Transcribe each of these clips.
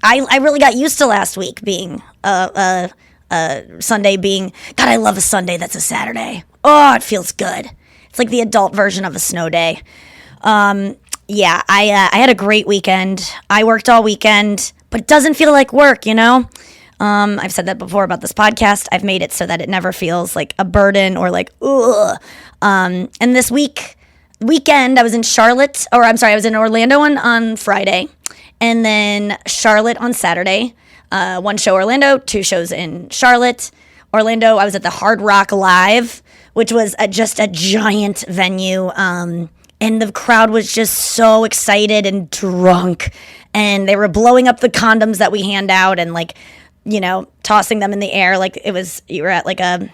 I really got used to last week being Sunday being, God, I love a Sunday that's a Saturday. Oh, it feels good. It's like the adult version of a snow day. Yeah, I had a great weekend. I worked all weekend, but it doesn't feel like work, you know? I've said that before about this podcast. I've made it so that it never feels like a burden or like, ugh. And this weekend, I was in Charlotte, or I'm sorry, I was in Orlando on Friday, and then Charlotte on Saturday. 1 show Orlando, 2 shows in Charlotte. Orlando, I was at the Hard Rock Live, which was just a giant venue. And the crowd was just so excited and drunk. And they were blowing up the condoms that we hand out and like, you know, tossing them in the air. Like it was, you were at like a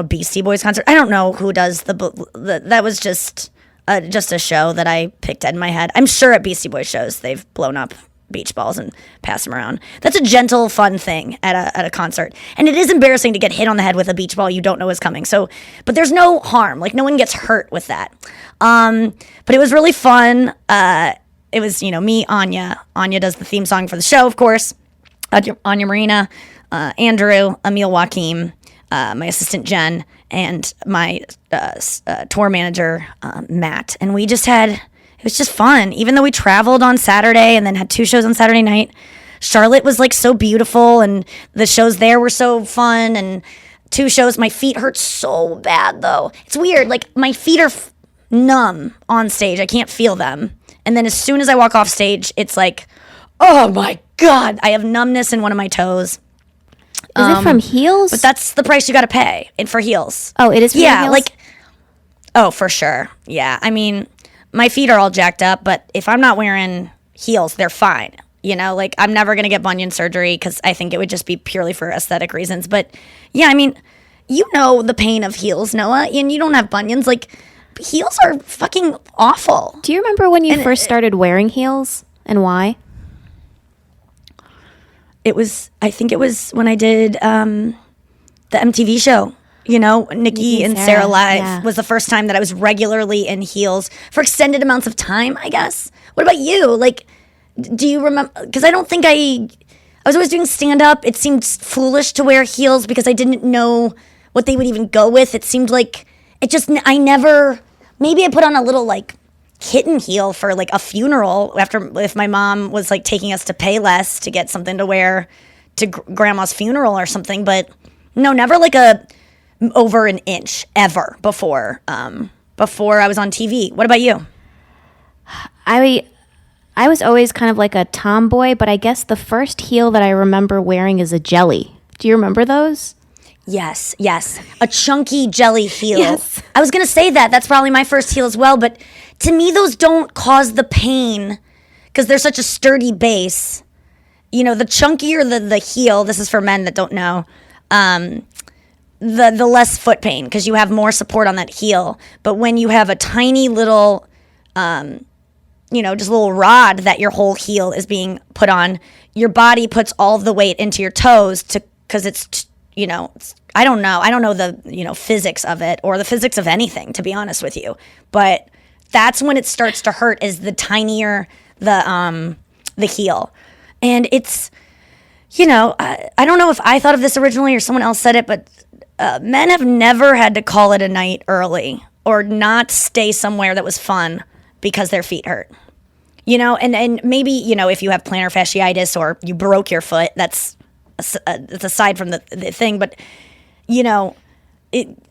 Beastie Boys concert. I don't know who does that was just a show that I picked in my head. I'm sure at Beastie Boys shows they've blown up beach balls and pass them around. That's a gentle, fun thing at a concert. And it is embarrassing to get hit on the head with a beach ball you don't know is coming. So, but there's no harm. Like no one gets hurt with that. But it was really fun. It was, you know, me, Anya. Anya does the theme song for the show, of course. Anya Marina, Andrew, Emil Joachim, my assistant Jen, and my tour manager, Matt. And we just it was just fun. Even though we traveled on Saturday and then had 2 shows on Saturday night, Charlotte was like so beautiful and the shows there were so fun. And 2 shows, my feet hurt so bad though. It's weird. Like my feet are numb on stage. I can't feel them. And then as soon as I walk off stage, it's like, oh my God, I have numbness in one of my toes. Is it from heels? But that's the price you got to pay for heels. Oh, it is from yeah, heels? like, oh, for sure. Yeah, I mean, my feet are all jacked up, but if I'm not wearing heels, they're fine. You know, like I'm never going to get bunion surgery because I think it would just be purely for aesthetic reasons. But yeah, I mean, you know the pain of heels, Noah, and you don't have bunions. Like heels are fucking awful. Do you remember when you first started wearing heels and why? I think it was when I did the MTV show. You know, Nikki and Sarah Live was the first time that I was regularly in heels for extended amounts of time, I guess. What about you? Like, do you remember? Because I don't think I was always doing stand-up. It seemed foolish to wear heels because I didn't know what they would even go with. It seemed like maybe I put on a little like kitten heel for like a funeral if my mom was like taking us to Payless to get something to wear to grandma's funeral or something. But no, never like over an inch ever before I was on TV. What about you? I was always kind of like a tomboy, but I guess the first heel that I remember wearing is a jelly. Do you remember those? Yes. A chunky jelly heel. Yes. I was going to say that. That's probably my first heel as well, but to me those don't cause the pain because they're such a sturdy base. You know, the chunkier the heel, this is for men that don't know, the less foot pain because you have more support on that heel. But when you have a tiny little, just a little rod that your whole heel is being put on, your body puts all of the weight into your toes because it's, I don't know the, physics of it or the physics of anything, to be honest with you. But that's when it starts to hurt is the tinier the heel. And it's, I don't know if I thought of this originally or someone else said it, but men have never had to call it a night early or not stay somewhere that was fun because their feet hurt. And maybe, if you have plantar fasciitis or you broke your foot, that's aside from the thing. But,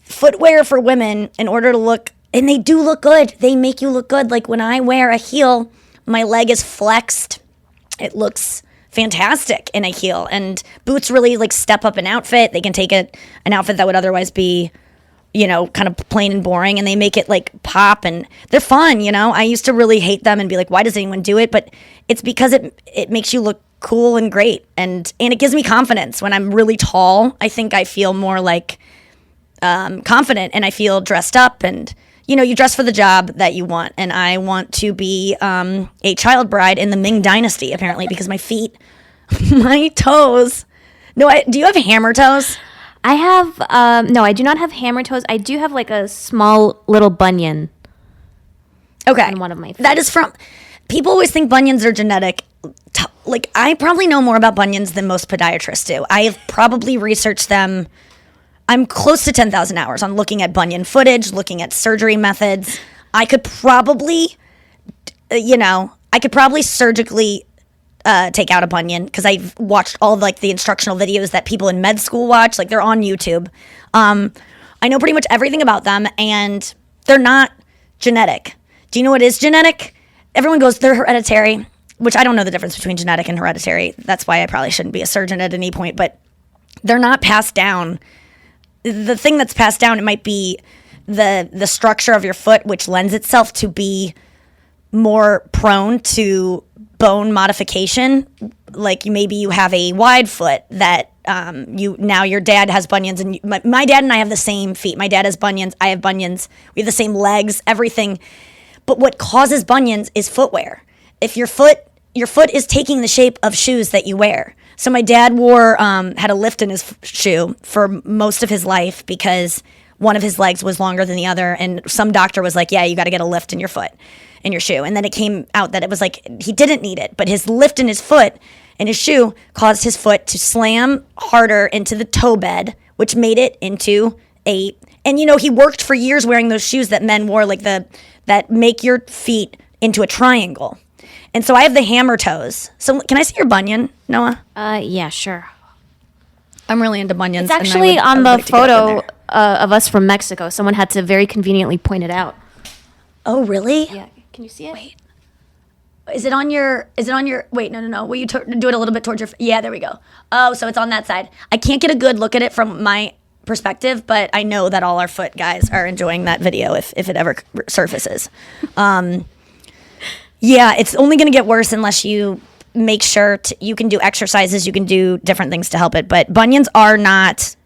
footwear for women, in order to look, and they do look good. They make you look good. Like when I wear a heel, my leg is flexed. It looks fantastic in a heel. And boots really like step up an outfit. They can take an outfit that would otherwise be, kind of plain and boring, and they make it like pop, and they're fun. I used to really hate them and be like, why does anyone do it? But it's because it makes you look cool and great, and it gives me confidence. When I'm really tall, I think I feel more like confident, and I feel dressed up, and you dress for the job that you want. And I want to be a child bride in the Ming Dynasty, apparently, because my feet, my toes. No, do you have hammer toes? I have, no, I do not have hammer toes. I do have like a small little bunion. Okay. On one of my feet. That is from, people always think bunions are genetic. like, I probably know more about bunions than most podiatrists do. I have probably researched them. I'm close to 10,000 hours on looking at bunion footage, looking at surgery methods. I could probably, surgically take out a bunion because I've watched all like the instructional videos that people in med school watch. Like, they're on YouTube. I know pretty much everything about them, and they're not genetic. Do you know what is genetic? Everyone goes, they're hereditary, which I don't know the difference between genetic and hereditary. That's why I probably shouldn't be a surgeon at any point, but they're not passed down. The thing that's passed down, it might be the structure of your foot, which lends itself to be more prone to bone modification. Like, maybe you have a wide foot that your dad has bunions, and my dad and I have the same feet. My dad has bunions, I have bunions. We have the same legs, everything. But what causes bunions is footwear. If your foot is taking the shape of shoes that you wear. So my dad had a lift in his shoe for most of his life because one of his legs was longer than the other, and some doctor was like, yeah, you got to get a lift in your foot, in your shoe. And then it came out that it was like he didn't need it, but his lift in his foot and his shoe caused his foot to slam harder into the toe bed, which made it into and he worked for years wearing those shoes that men wore, like that make your feet into a triangle. And so I have the hammer toes. So can I see your bunion, Noah? Yeah, sure. I'm really into bunions. It's actually on the photo of us from Mexico. Someone had to very conveniently point it out. Oh, really? Yeah. Can you see it? Wait. Is it on your, wait, no. Will you do it a little bit towards your, yeah, there we go. Oh, so it's on that side. I can't get a good look at it from my perspective, but I know that all our foot guys are enjoying that video if it ever surfaces. Yeah, it's only going to get worse unless you make sure you can do exercises, you can do different things to help it. But bunions are not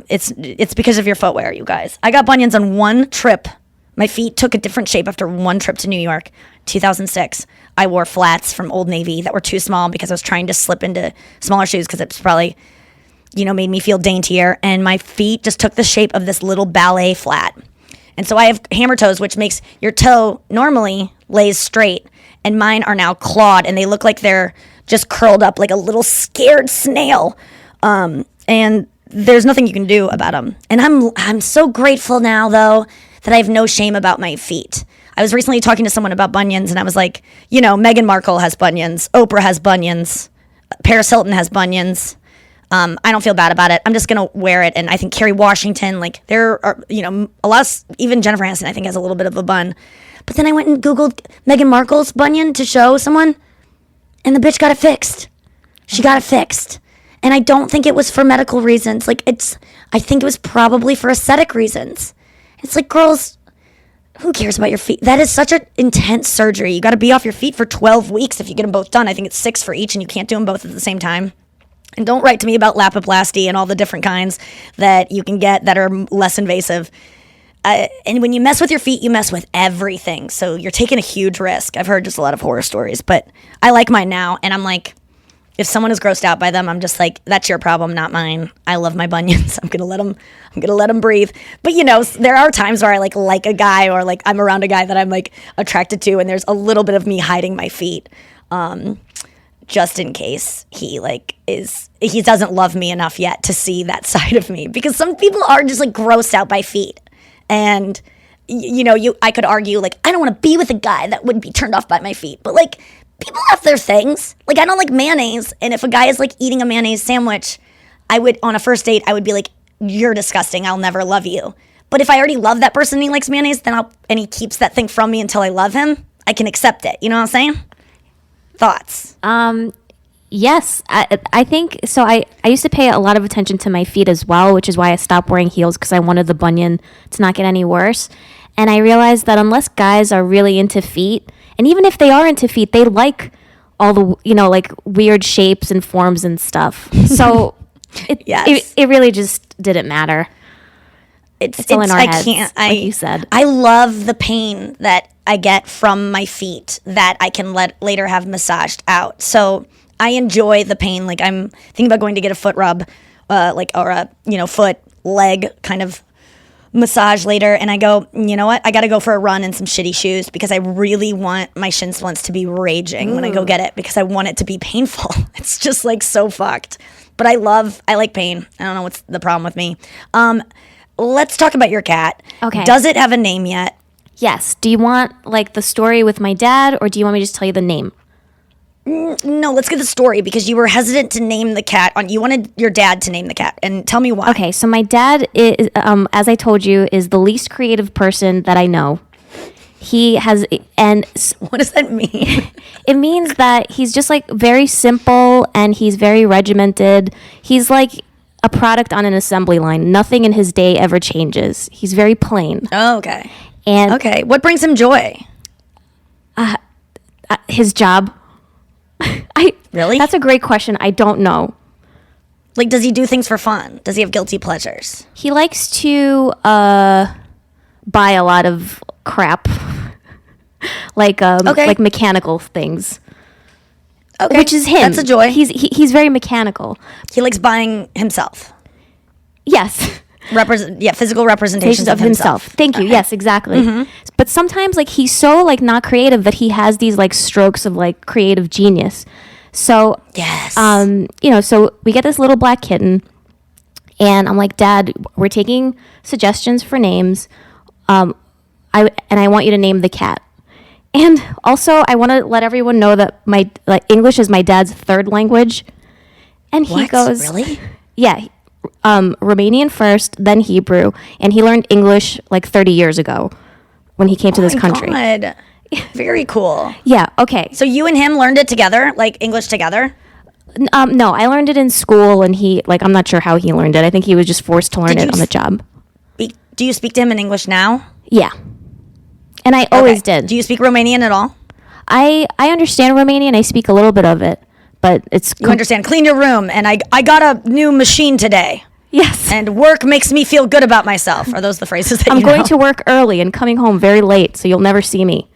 it's because of your footwear, you guys. I got bunions on one trip. My feet took a different shape after one trip to New York, 2006. I wore flats from Old Navy that were too small because I was trying to slip into smaller shoes because it's probably, made me feel daintier. And my feet just took the shape of this little ballet flat. And so I have hammer toes, which makes your toe normally lays straight. And mine are now clawed, and they look like they're just curled up like a little scared snail. And there's nothing you can do about them. And I'm so grateful now, though, that I have no shame about my feet. I was recently talking to someone about bunions, and I was like, Meghan Markle has bunions. Oprah has bunions. Paris Hilton has bunions. I don't feel bad about it. I'm just going to wear it. And I think Kerry Washington, like, there are, a lot of, even Jennifer Aniston, I think, has a little bit of a bun. But then I went and Googled Meghan Markle's bunion to show someone, and the bitch got it fixed. She got it fixed. And I don't think it was for medical reasons. Like, I think it was probably for aesthetic reasons. It's like, girls, who cares about your feet? That is such an intense surgery. You got to be off your feet for 12 weeks if you get them both done. I think it's 6 for each, and you can't do them both at the same time. And don't write to me about lapiplasty and all the different kinds that you can get that are less invasive. And when you mess with your feet, you mess with everything. So you're taking a huge risk. I've heard just a lot of horror stories, but I like mine now. And I'm like, if someone is grossed out by them, I'm just like, that's your problem, not mine. I love my bunions. I'm gonna let them breathe. But there are times where I like a guy, or like I'm around a guy that I'm like attracted to, and there's a little bit of me hiding my feet, just in case he doesn't love me enough yet to see that side of me. Because some people are just like grossed out by feet. And, I could argue, like, I don't want to be with a guy that wouldn't be turned off by my feet. But, like, people have their things. Like, I don't like mayonnaise. And if a guy is, like, eating a mayonnaise sandwich, on a first date, I would be like, you're disgusting. I'll never love you. But if I already love that person and he likes mayonnaise, and he keeps that thing from me until I love him, I can accept it. You know what I'm saying? Thoughts? Yes, I think so. I used to pay a lot of attention to my feet as well, which is why I stopped wearing heels, because I wanted the bunion to not get any worse. And I realized that unless guys are really into feet, and even if they are into feet, they like all the, like weird shapes and forms and stuff. So it really just didn't matter. It's still in our heads, like you said. I love the pain that I get from my feet that I can later have massaged out. So I enjoy the pain. Like, I'm thinking about going to get a foot rub, or a foot leg kind of massage later, and I go, you know what? I got to go for a run in some shitty shoes because I really want my shin splints to be raging when I go get it because I want it to be painful. It's just like so fucked. But I like pain. I don't know what's the problem with me. Let's talk about your cat. Okay. Does it have a name yet? Yes. Do you want like the story with my dad, or do you want me to just tell you the name? No, let's get the story because you were hesitant to name the cat. You wanted your dad to name the cat, and tell me why. Okay, so my dad is, as I told you, is the least creative person that I know. He has, and What does that mean? it means that he's just like very simple and he's very regimented. He's like a product on an assembly line. Nothing in his day ever changes. He's very plain. Oh, okay. And Okay, what brings him joy? his job. Really? That's a great question. I don't know. Like, does he do things for fun? Does he have guilty pleasures? He likes to buy a lot of crap, like mechanical things. Okay, Which is him. That's a joy. He's very mechanical. He likes buying himself. Yes. Physical representations of himself. Thank you. Okay. Yes, exactly. But sometimes like he's so like not creative that he has these like strokes of like creative genius. So Yes. So we get this little black kitten, and I'm like, Dad, we're taking suggestions for names. I want you to name the cat. And also, I want to let everyone know that my English is my dad's third language. And he What? goes, Really? Yeah, Romanian first, then Hebrew, and he learned English like 30 years ago when he came to this country. God. Very cool. Yeah. Okay. So you and him learned it together, like English together? No, I learned it in school, and I'm not sure how he learned it. I think he was just forced to learn it on the job. Do you speak to him in English now? Yeah. And I always Okay. did. Do you speak Romanian at all? I understand Romanian. I speak a little bit of it, but it's You understand? Clean your room, and I got a new machine today, yes. and work makes me feel good about myself. Are those the phrases that I'm you going know? to work early and coming home very late, so you'll never see me.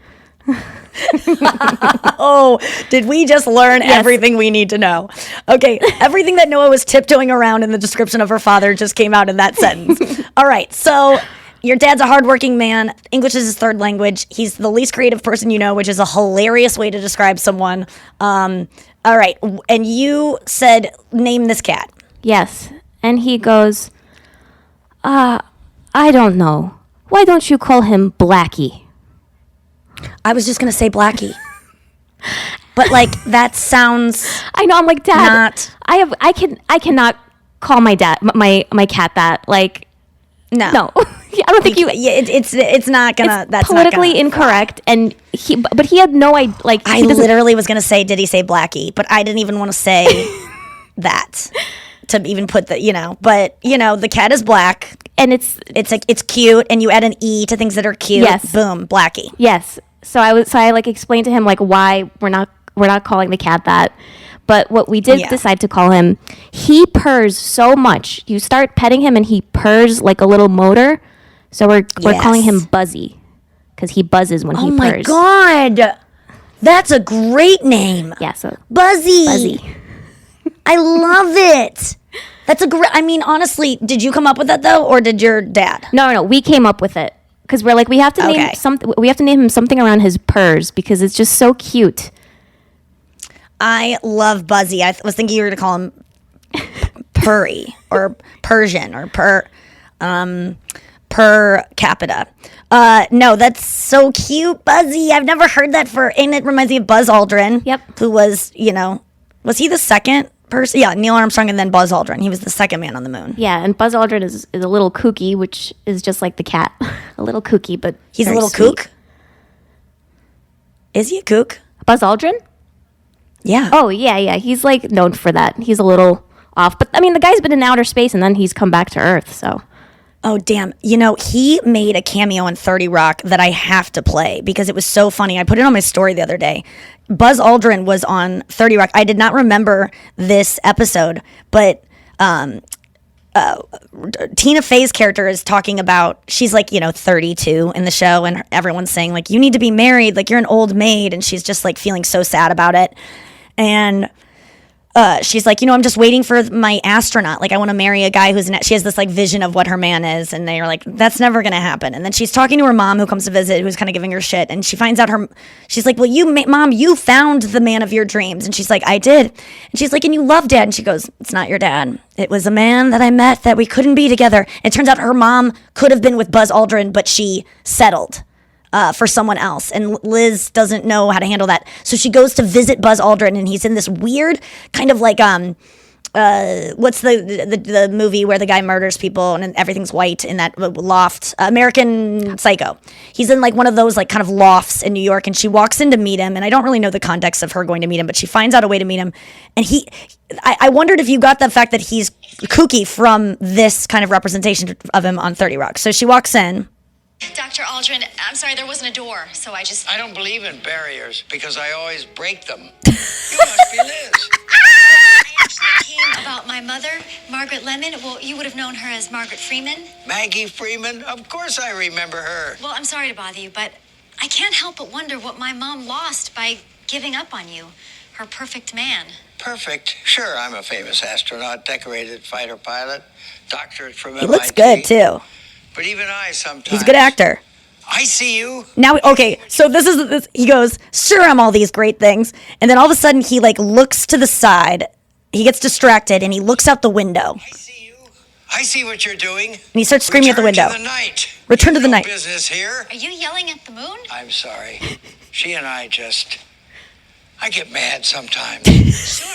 Oh, did we just learn everything we need to know? Okay, everything that Noah was tiptoeing around in the description of her father just came out in that sentence. All right, so your dad's a hardworking man. English is his third language. He's the least creative person you know, which is a hilarious way to describe someone. All right, and you said, name this cat. Yes. And he goes, I don't know. Why don't you call him Blackie? I was just going to say Blackie. But like, that sounds I know. I'm like, Dad. not... I cannot call my dad my cat that. Like, No. no. I don't think you. Yeah, it's not gonna. It's That's politically not gonna, incorrect, and but he had no idea. Like, I literally was gonna say, did he say Blackie? But I didn't even want to say that to even put the. But the cat is black, and it's it's cute, and you add an e to things that are cute. Yes. Boom, Blackie. yes. So I like explained to him like why we're not calling the cat that. But what we did decide to call him, he purrs so much. You start petting him and he purrs like a little motor. So we're calling him Buzzy because he buzzes when he purrs. Oh my God. That's a great name. Yeah, so Buzzy. I love it. That's a great, honestly, did you come up with that though, or did your dad? No, we came up with it because we're like, we have to name something. We have to name him something around his purrs because it's just so cute. I love Buzzy. I was thinking you were going to call him Purry or Persian or per capita. No, that's so cute, Buzzy. I've never heard that and it reminds me of Buzz Aldrin. Yep. Who was, was he the second person? Yeah, Neil Armstrong and then Buzz Aldrin. He was the second man on the moon. Yeah, and Buzz Aldrin is a little kooky, which is just like the cat. A little kooky, but He's a very little sweet. kook? Is he a kook? Buzz Aldrin? Yeah. Oh, yeah. He's like known for that. He's a little off. But the guy's been in outer space and then he's come back to Earth, so. Oh, damn. He made a cameo in 30 Rock that I have to play because it was so funny. I put it on my story the other day. Buzz Aldrin was on 30 Rock. I did not remember this episode, but Tina Fey's character is talking about, she's like, 32 in the show, and everyone's saying, like, you need to be married, like, you're an old maid, and she's just, like, feeling so sad about it. And she's like, I'm just waiting for my astronaut. Like, I want to marry a guy she has this like vision of what her man is. And they're like, that's never going to happen. And then she's talking to her mom who comes to visit, who's kind of giving her shit. And she finds out she's like, well, Mom, you found the man of your dreams. And she's like, I did. And she's like, and you love Dad. And she goes, it's not your dad. It was a man that I met that we couldn't be together. And it turns out her mom could have been with Buzz Aldrin, but she settled for someone else. And Liz doesn't know how to handle that. So she goes to visit Buzz Aldrin, and he's in this weird kind of like, what's the movie where the guy murders people and everything's white in that loft? American Psycho. He's in like one of those like kind of lofts in New York, and she walks in to meet him, and I don't really know the context of her going to meet him, but she finds out a way to meet him. And I wondered if you got the fact that he's kooky from this kind of representation of him on 30 Rock. So she walks in. Dr. Aldrin, I'm sorry, there wasn't a door, so I don't believe in barriers because I always break them. You must be Liz. I actually came about my mother, Margaret Lemon. Well, you would have known her as Margaret Freeman. Maggie Freeman? Of course I remember her. Well, I'm sorry to bother you, but I can't help but wonder what my mom lost by giving up on you. Her perfect man. Perfect? Sure, I'm a famous astronaut, decorated fighter pilot, doctorate from MIT. He looks good, too. But even I sometimes... He's a good actor. I see you. Now, okay, so this. He goes, sure, I'm all these great things. And then all of a sudden, he like looks to the side. He gets distracted, and he looks out the window. I see you. I see what you're doing. And he starts screaming at the window. Return to the night. Return to the night. Business here. Are you yelling at the moon? I'm sorry. She and I get mad sometimes. Sure.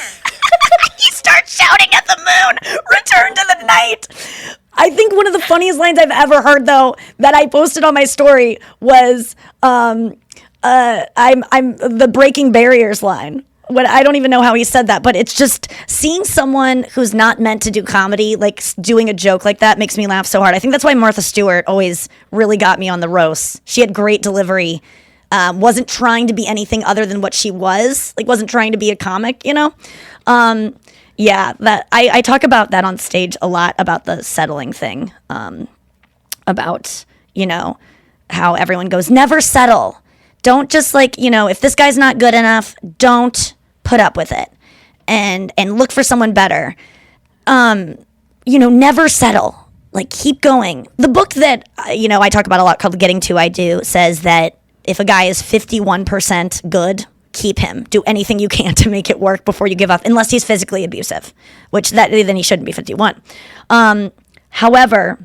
He starts shouting at the moon. Return to the night. I think one of the funniest lines I've ever heard, though, that I posted on my story was, I'm the breaking barriers line. I don't even know how he said that, but it's just seeing someone who's not meant to do comedy, like doing a joke like that, makes me laugh so hard. I think that's why Martha Stewart always really got me on the roast. She had great delivery, wasn't trying to be anything other than what she was, like wasn't trying to be a comic, Yeah, that I talk about that on stage a lot, about the settling thing, about, how everyone goes, never settle. Don't just if this guy's not good enough, don't put up with it and look for someone better. Never settle. Like, keep going. The book that, I talk about a lot called Getting To I Do says that if a guy is 51% good, keep him. Do anything you can to make it work before you give up, unless he's physically abusive, which then he shouldn't be 51. However,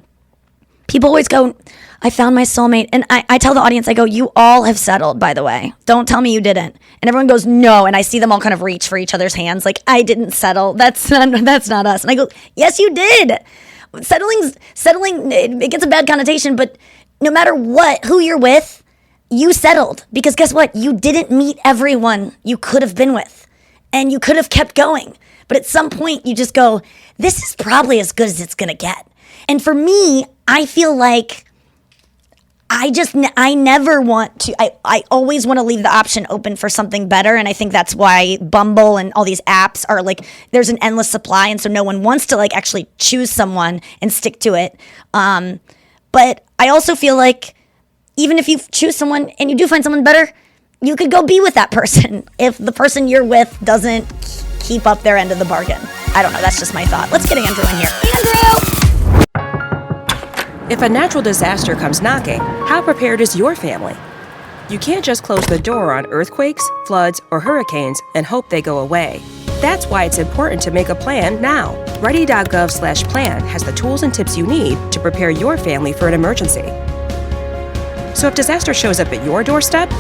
people always go, I found my soulmate. And I tell the audience, I go, you all have settled, by the way. Don't tell me you didn't. And everyone goes, no. And I see them all kind of reach for each other's hands. Like, I didn't settle. That's not us. And I go, yes, you did. Settling, it gets a bad connotation, but no matter who you're with, you settled, because guess what? You didn't meet everyone you could have been with, and you could have kept going. But at some point, you just go, this is probably as good as it's going to get. And for me, I feel like I never want to, I always want to leave the option open for something better. And I think that's why Bumble and all these apps are like, there's an endless supply. And so no one wants to actually choose someone and stick to it. But I also feel like, even if you choose someone and you do find someone better, you could go be with that person if the person you're with doesn't keep up their end of the bargain. I don't know. That's just my thought. Let's get Andrew in here. Andrew! If a natural disaster comes knocking, how prepared is your family? You can't just close the door on earthquakes, floods, or hurricanes and hope they go away. That's why it's important to make a plan now. Ready.gov/plan has the tools and tips you need to prepare your family for an emergency. So if disaster shows up at your doorstep,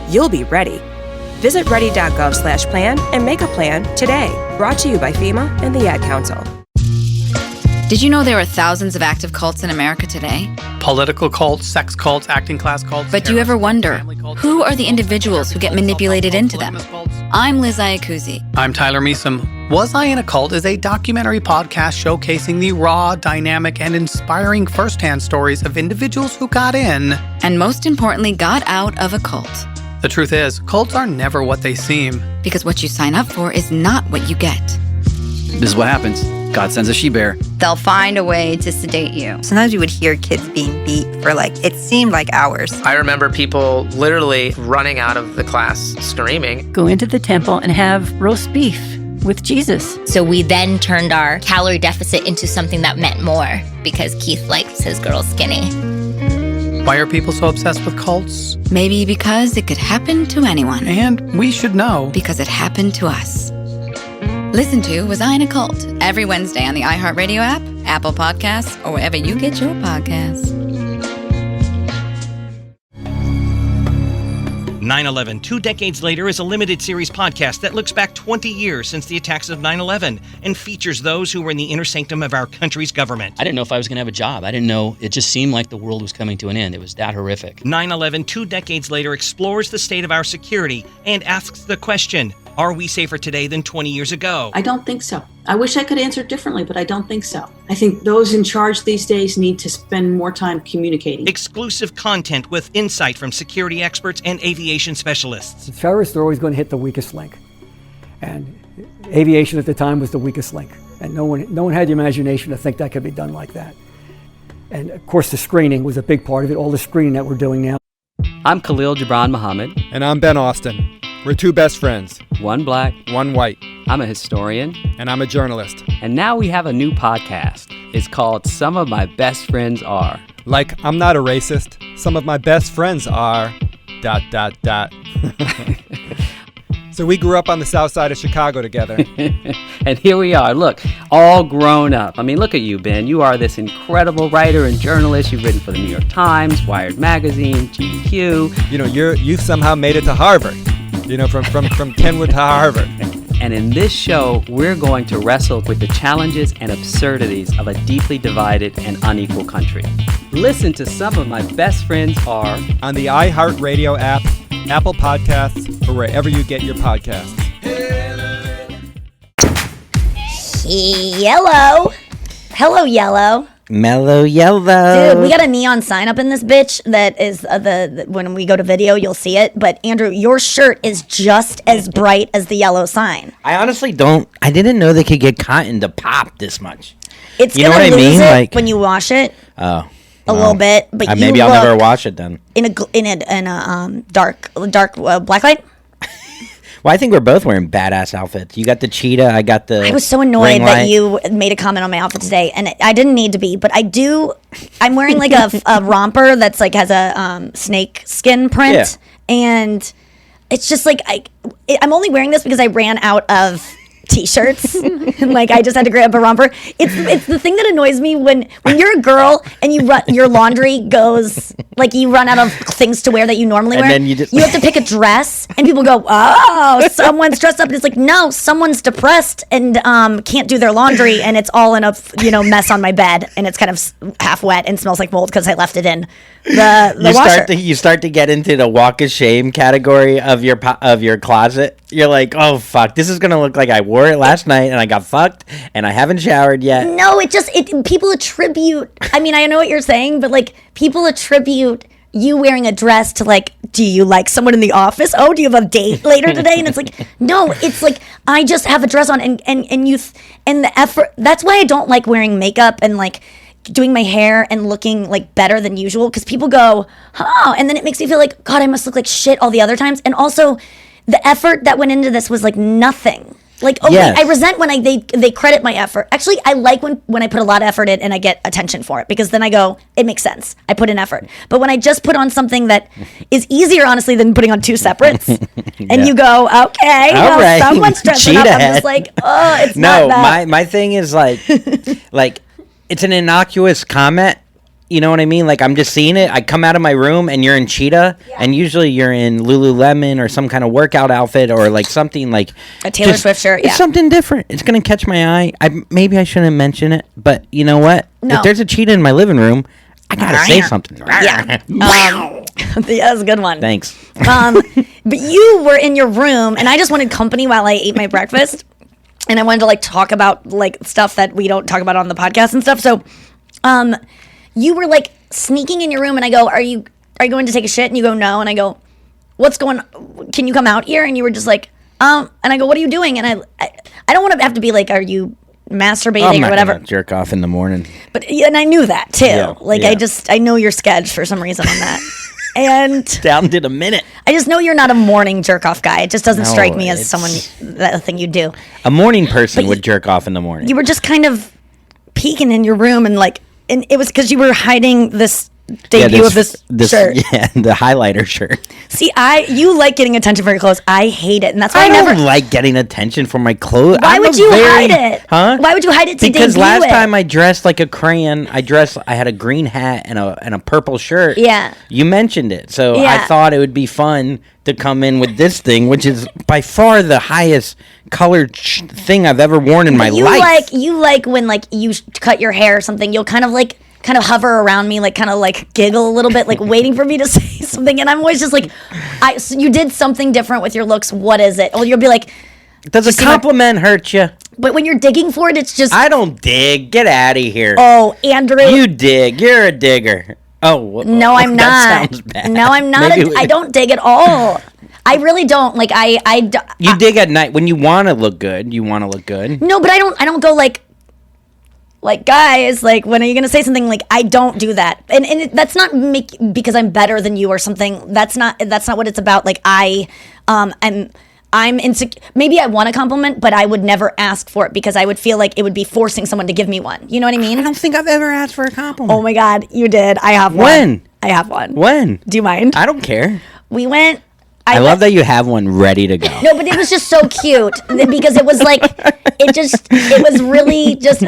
you'll be ready. Visit ready.gov/plan and make a plan today. Brought to you by FEMA and the Ad Council. Did you know there are thousands of active cults in America today? Political cults, sex cults, acting class cults. But do you ever wonder, who are the individuals who get manipulated into them? I'm Liz Iacuzzi. I'm Tyler Meesom. Was I in a Cult is a documentary podcast showcasing the raw, dynamic, and inspiring firsthand stories of individuals who got in. And most importantly, got out of a cult. The truth is, cults are never what they seem. Because what you sign up for is not what you get. This is what happens. God sends a she-bear. They'll find a way to sedate you. Sometimes you would hear kids being beat for it seemed like hours. I remember people literally running out of the class screaming. Go into the temple and have roast beef. with Jesus. So we then turned our calorie deficit into something that meant more because Keith likes his girls skinny. Why are people so obsessed with cults? Maybe because it could happen to anyone. And we should know. Because it happened to us. Listen to Was I in a Cult every Wednesday on the iHeartRadio app, Apple Podcasts, or wherever you get your podcasts. 9/11, 2 decades later, is a limited series podcast that looks back 20 years since the attacks of 9/11 and features those who were in the inner sanctum of our country's government. I didn't know if I was going to have a job. I didn't know. It just seemed like the world was coming to an end. It was that horrific. 9/11, 2 decades later, explores the state of our security and asks the question, are we safer today than 20 years ago? I don't think so. I wish I could answer differently, but I don't think so. I think those in charge these days need to spend more time communicating. Exclusive content with insight from security experts and aviation specialists. The terrorists are always going to hit the weakest link. And aviation at the time was the weakest link. And no one had the imagination to think that could be done like that. And of course the screening was a big part of it, all the screening that we're doing now. I'm Khalil Gibran Muhammad. And I'm Ben Austin. We're two best friends. One black, one white. I'm a historian. And I'm a journalist. And now we have a new podcast. It's called Some of My Best Friends Are. Like, I'm not a racist. Some of my best friends are... ... So we grew up on the south side of Chicago together. And here we are, look, all grown up. I mean, look at you, Ben. You are this incredible writer and journalist. You've written for the New York Times, Wired Magazine, GQ. You know, you've somehow made it to Harvard. You know, from Kenwood to Harvard. And in this show, we're going to wrestle with the challenges and absurdities of a deeply divided and unequal country. Listen to Some of My Best Friends Are on the iHeartRadio app, Apple Podcasts, or wherever you get your podcasts. Yellow. Hello, Yellow. Mellow yellow. Dude, we got a neon sign up in this bitch that is the when we go to video, you'll see it. But Andrew, your shirt is just as bright as the yellow sign. I honestly I didn't know they could get cotton to pop this much. It's you know what I mean? Like when you wash it. Oh. A little bit, but maybe I'll never wash it then. In a dark black light. Well, I think we're both wearing badass outfits. You got the cheetah, I got the I was so annoyed that you made a comment on my outfit today, and I didn't need to be, but I do. I'm wearing like a romper that's like has a snake skin print, and it's just like I'm only wearing this because I ran out of t-shirts and like I just had to grab a romper. It's the thing that annoys me when you're a girl and your laundry goes like you run out of things to wear that you normally wear. And then you have to pick a dress and people go, oh, someone's dressed up, and it's like, no, someone's depressed and can't do their laundry, and it's all in a mess on my bed, and it's kind of half wet and smells like mold because I left it in the washer. You start to get into the walk of shame category of your closet. You're like, oh fuck, this is gonna look like I wore it last night and I got fucked and I haven't showered yet. No, people attribute. I mean, I know what you're saying, but like people attribute you wearing a dress to like, do you like someone in the office? Oh, do you have a date later today? And it's like, no, it's like I just have a dress on and the effort. That's why I don't like wearing makeup and like doing my hair and looking like better than usual, because people go, oh, and then it makes me feel like, God, I must look like shit all the other times. And also the effort that went into this was like nothing. Like, okay, yes. I resent when they credit my effort. Actually, I like when I put a lot of effort in and I get attention for it, because then I go, it makes sense. I put in effort. But when I just put on something that is easier, honestly, than putting on two separates, and you go, okay, all right, someone's dressing up. I'm just like, oh, it's not that. My thing is like it's an innocuous comment. You know what I mean? Like, I'm just seeing it. I come out of my room and you're in cheetah, and usually you're in Lululemon or some kind of workout outfit or like something like a Taylor Swift shirt. It's something different. It's gonna catch my eye. Maybe I shouldn't mention it, but you know what? No. If there's a cheetah in my living room, I gotta say something. Yeah, that's a good one. Thanks. But you were in your room, and I just wanted company while I ate my breakfast, and I wanted to like talk about like stuff that we don't talk about on the podcast and stuff. So, you were like sneaking in your room, and I go, are you going to take a shit? And you go, no. And I go, what's going on? Can you come out here? And you were just like, and I go, what are you doing? And I don't want to have to be like, are you masturbating or whatever? I'm not jerk off in the morning. But and I knew that too. I know your sketch for some reason on that. And down to the minute. I just know you're not a morning jerk off guy. It just doesn't No, strike me as it's- that thing you do. A morning person would jerk off in the morning. You were just kind of peeking in your room and it was because you were hiding this debut of this shirt. Yeah, the highlighter shirt. See, you like getting attention for your clothes. I hate it, and that's why I don't never like getting attention for my clothes. Why would you hide it? Huh? Why would you hide it to Because debut last it? time I dressed like a crayon, I had a green hat and a purple shirt. Yeah. You mentioned it, so Yeah. I thought it would be fun to come in with this thing, which is by far the highest colored thing I've ever worn in my life. You like when you cut your hair or something, you'll kind of hover around me, kind of giggle a little bit, waiting for me to say something, and I'm always just so you did something different with your looks. What is it? Or you'll be like, does a compliment hurt you? But when you're digging for it, it's just I don't dig. Get out of here. Oh, Andrew, you dig. You're a digger. Oh no, I'm not. That sounds bad. No, I'm not. I don't dig at all. I really don't. You dig at night when you want to look good. You want to look good. No, but I don't go guys, when are you gonna say something? I don't do that, and that's not because I'm better than you or something. That's not what it's about. I'm insecure. Maybe I want a compliment, but I would never ask for it because I would feel like it would be forcing someone to give me one. You know what I mean? I don't think I've ever asked for a compliment. Oh my God, you did. I have one. When? I have one. When? Do you mind? I don't care. We went. I love that you have one ready to go. No, but it was just so cute because it was it was really just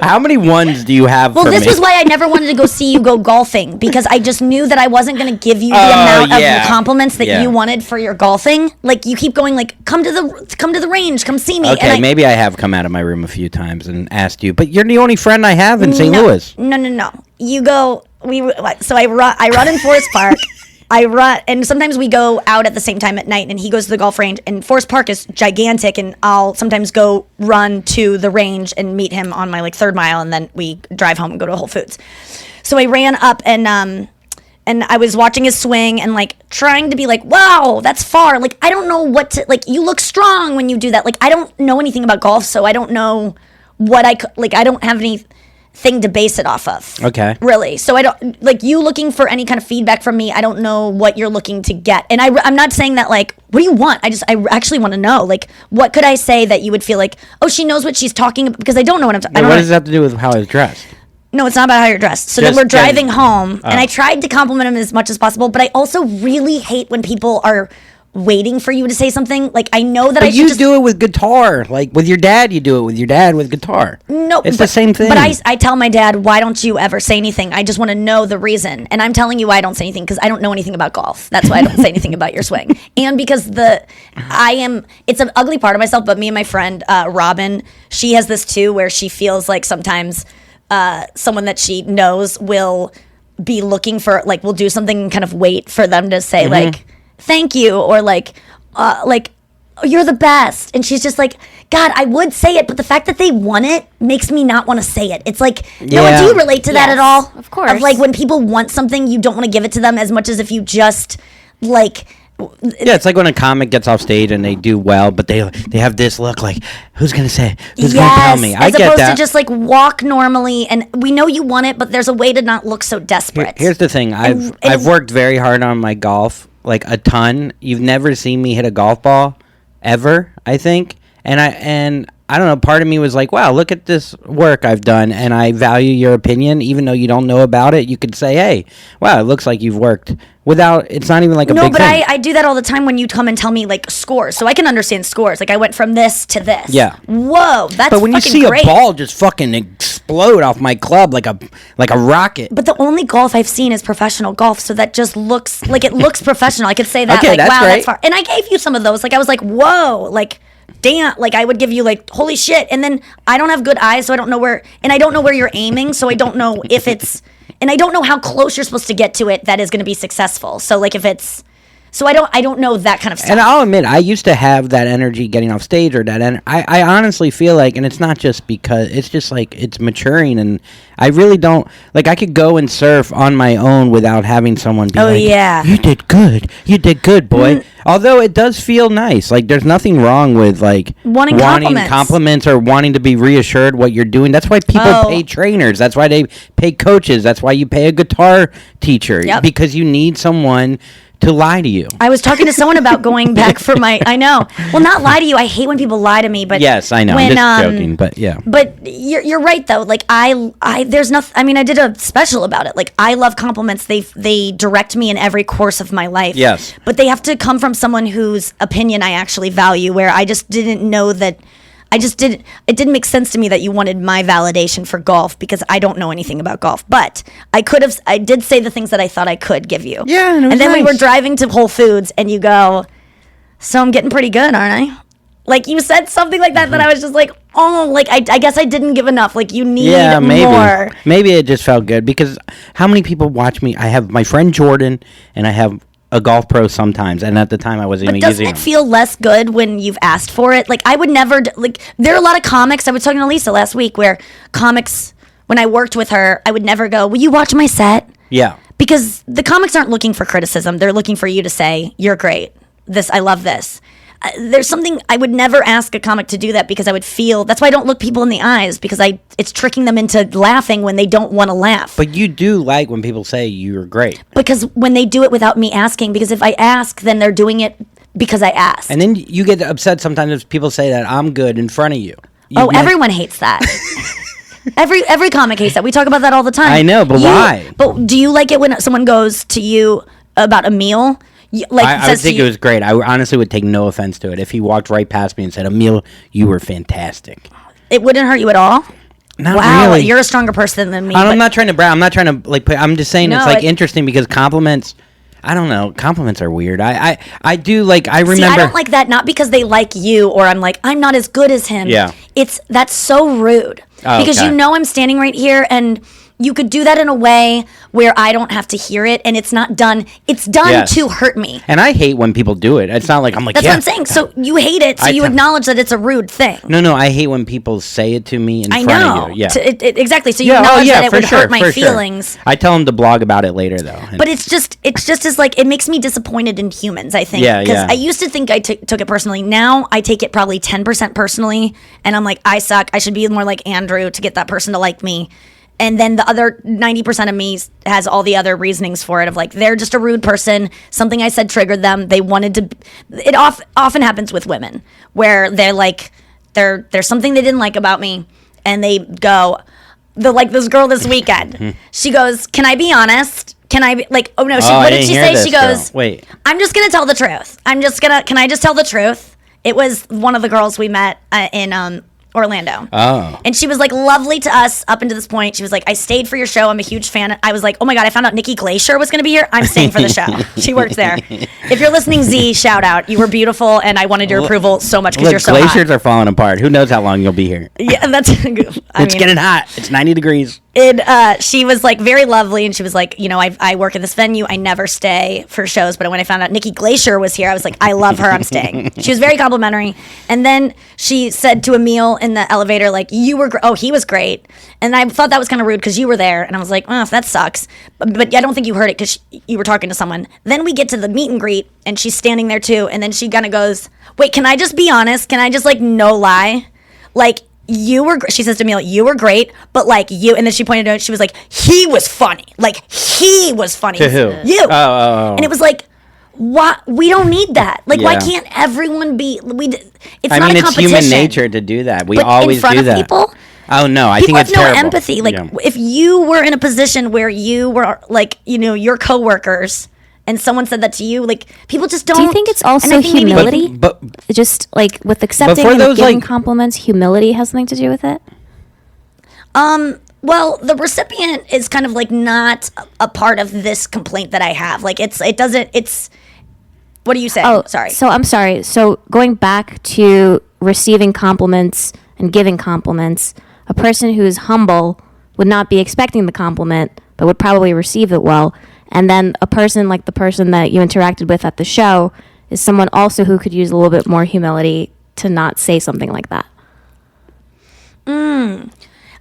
How many ones do you have for this me? was why I never wanted to go see you go golfing because I just knew that I wasn't going to give you the amount of compliments that you wanted for your golfing. You keep going come to the range, come see me. Okay, maybe I have come out of my room a few times and asked you, but you're the only friend I have in St. Louis. No. You go. So I run in Forest Park. I run, and sometimes we go out at the same time at night, and he goes to the golf range, and Forest Park is gigantic, and I'll sometimes go run to the range and meet him on my third mile, and then we drive home and go to Whole Foods. So I ran up, and I was watching his swing, and trying to be wow, that's far. I don't know what to, you look strong when you do that. I don't know anything about golf, so I don't know what I don't have any thing to base it off of. Okay. Really. So I don't you looking for any kind of feedback from me. I don't know what you're looking to get. And I'm not saying that what do you want? I actually want to know what could I say that you would feel oh, she knows what she's talking about, because I don't know what I'm talking about. What does that have to do with how I was dressed? No, it's not about how you're dressed. So then we're driving home, and I tried to compliment him as much as possible, but I also really hate when people are waiting for you to say something. I know that but you do it with guitar. With your dad, you do it with your dad with guitar. No, it's the same thing. But I tell my dad, why don't you ever say anything? I just want to know the reason. And I'm telling you why I don't say anything, because I don't know anything about golf. That's why I don't say anything about your swing. And because it's an ugly part of myself, but me and my friend, Robin, she has this too, where she feels sometimes someone that she knows will be looking for, will do something and kind of wait for them to say, thank you, or you're the best. And she's just God, I would say it, but the fact that they want it makes me not want to say it. It's no, do you relate to that at all? Of course. Of when people want something, you don't want to give it to them as much as if you just Yeah, it's like when a comic gets off stage and they do well, but they have this look who's gonna say, who's gonna tell me? I get that. As opposed to just walk normally, and we know you want it, but there's a way to not look so desperate. Here's the thing: I've worked very hard on my golf, a ton. You've never seen me hit a golf ball, ever. I think, and I don't know. Part of me was wow, look at this work I've done, and I value your opinion, even though you don't know about it. You could say, hey, wow, it looks like you've worked. It's not even a big thing. No, but I do that all the time when you come and tell me scores, so I can understand scores. I went from this to this. Yeah. Whoa, that's But when you see great. a ball just fucking explode off my club like a rocket. But the only golf I've seen is professional golf, so that just looks it looks professional. I could say that Okay, that's wow, great. that's far. And I gave you some of those. I was whoa, damn, I would give you holy shit. And then I don't have good eyes, so I don't know where you're aiming, so I don't know if it's, and I don't know how close you're supposed to get to it that is going to be successful. So if it's, So I don't know that kind of stuff. And I'll admit, I used to have that energy getting off stage, or that I honestly feel like, and it's not just because, it's just like it's maturing, and I really don't, like, I could go and surf on my own without having someone be you did good, boy. Although it does feel nice. Like, there's nothing wrong with, like, wanting compliments or wanting to be reassured what you're doing. That's why people pay trainers. That's why they pay coaches. That's why you pay a guitar teacher. Yep. Because you need someone to lie to you. I was talking to someone about going back for I know. Well, not lie to you. I hate when people lie to me, but yes, I know. I'm just joking, but yeah. But you're right though. Like there's nothing. I mean, I did a special about it. Like, I love compliments. They direct me in every course of my life. Yes. But they have to come from someone whose opinion I actually value. Where I just didn't know that. It didn't make sense to me that you wanted my validation for golf, because I don't know anything about golf. But I did say the things that I thought I could give you. Yeah, and then we nice. were driving to Whole Foods, and you go, so I'm getting pretty good, aren't I? Like, you said something like that, that I was just like, oh, like, I guess I didn't give enough. Like, you need more. Maybe it just felt good, because how many people watch me? I have my friend Jordan, and I have a golf pro sometimes, and at the time I wasn't even using them. Doesn't it feel less good when you've asked for it? Like, I would never, there are a lot of comics, I was talking to Lisa last week, where comics, when I worked with her, I would never go, will you watch my set? Yeah. Because the comics aren't looking for criticism. They're looking for you to say, you're great. I love this. There's something, I would never ask a comic to do that, because I would feel, that's why I don't look people in the eyes, because it's tricking them into laughing when they don't want to laugh. But you do like when people say you're great. Because when they do it without me asking, because if I ask, then they're doing it because I asked. And then you get upset sometimes if people say that I'm good in front of you. Everyone hates that. Every comic hates that. We talk about that all the time. I know, but why? But do you like it when someone goes to you about a meal? I would think it was great. I honestly would take no offense to it if he walked right past me and said, Emil, you were fantastic. It wouldn't hurt you at all? Not wow, really. You're a stronger person than me. I'm not trying to brag. I'm not trying to I'm just saying it's interesting, because compliments, I don't know, compliments are weird. I do, like, I remember. See, I don't like that, not because they like you, or I'm like, I'm not as good as him. Yeah. That's so rude. Because okay. you know I'm standing right here, and you could do that in a way where I don't have to hear it, and it's not done. It's done to hurt me. And I hate when people do it. It's not like I'm like, that's what I'm saying. So you hate it, so you acknowledge that it's a rude thing. No, I hate when people say it to me in front of you. Yeah, exactly. So you acknowledge that it would hurt my feelings. I tell them to blog about it later, though. But it's just as like, it makes me disappointed in humans, I think. Yeah, because I used to think I took it personally. Now I take it probably 10% personally, and I'm like, I suck. I should be more like Andrew to get that person to like me. And then the other 90% of me has all the other reasonings for it, of like, they're just a rude person. Something I said triggered them. They wanted to. It often happens with women, where they're like, there's something they didn't like about me, and they go, like this girl this weekend. She goes, "Can I be honest? Can I be like?" Oh no, what did she say? She goes, "Wait, I'm just gonna tell the truth. Can I just tell the truth?" It was one of the girls we met in Orlando. Oh. And she was like lovely to us up until this point. She was like, I stayed for your show. I'm a huge fan. I was like, oh my God, I found out Nikki Glaser was going to be here. I'm staying for the show. She works there. If you're listening, Z, shout out. You were beautiful, and I wanted your approval so much because you're so glaciers hot. are falling apart. Who knows how long you'll be here? Yeah, that's It's getting hot. It's 90 degrees. She was like very lovely, and she was like, I work at this venue. I never stay for shows, but when I found out Nikki Glaser was here, I was like, I love her. I'm staying. She was very complimentary. And then she said to Emil in the elevator, like, he was great. And I thought that was kind of rude because you were there, and I was like, oh, that sucks. But I don't think you heard it because you were talking to someone. Then we get to the meet and greet, and she's standing there too, and then she kind of goes, wait, can I just be honest? Can I just like no lie? Like, she says to me, you were great, but like you, and then she pointed out, she was like, he was funny. Like, he was funny. To who? You. Oh. And it was like, what? We don't need that. Like, why can't everyone be, it's not a competition. It's human nature to do that. We always in front do of that. People? Oh no, I think it's terrible. People have no empathy. Like, if you were in a position where you were like, your coworkers, and someone said that to you, like, people just don't. Do you think it's also humility? But just like with accepting and giving compliments, humility has something to do with it? Well, the recipient is kind of like not a part of this complaint that I have. Like, what are you saying? Oh, sorry. So I'm sorry. So going back to receiving compliments and giving compliments, a person who is humble would not be expecting the compliment, but would probably receive it well. And then a person like the person that you interacted with at the show is someone also who could use a little bit more humility to not say something like that.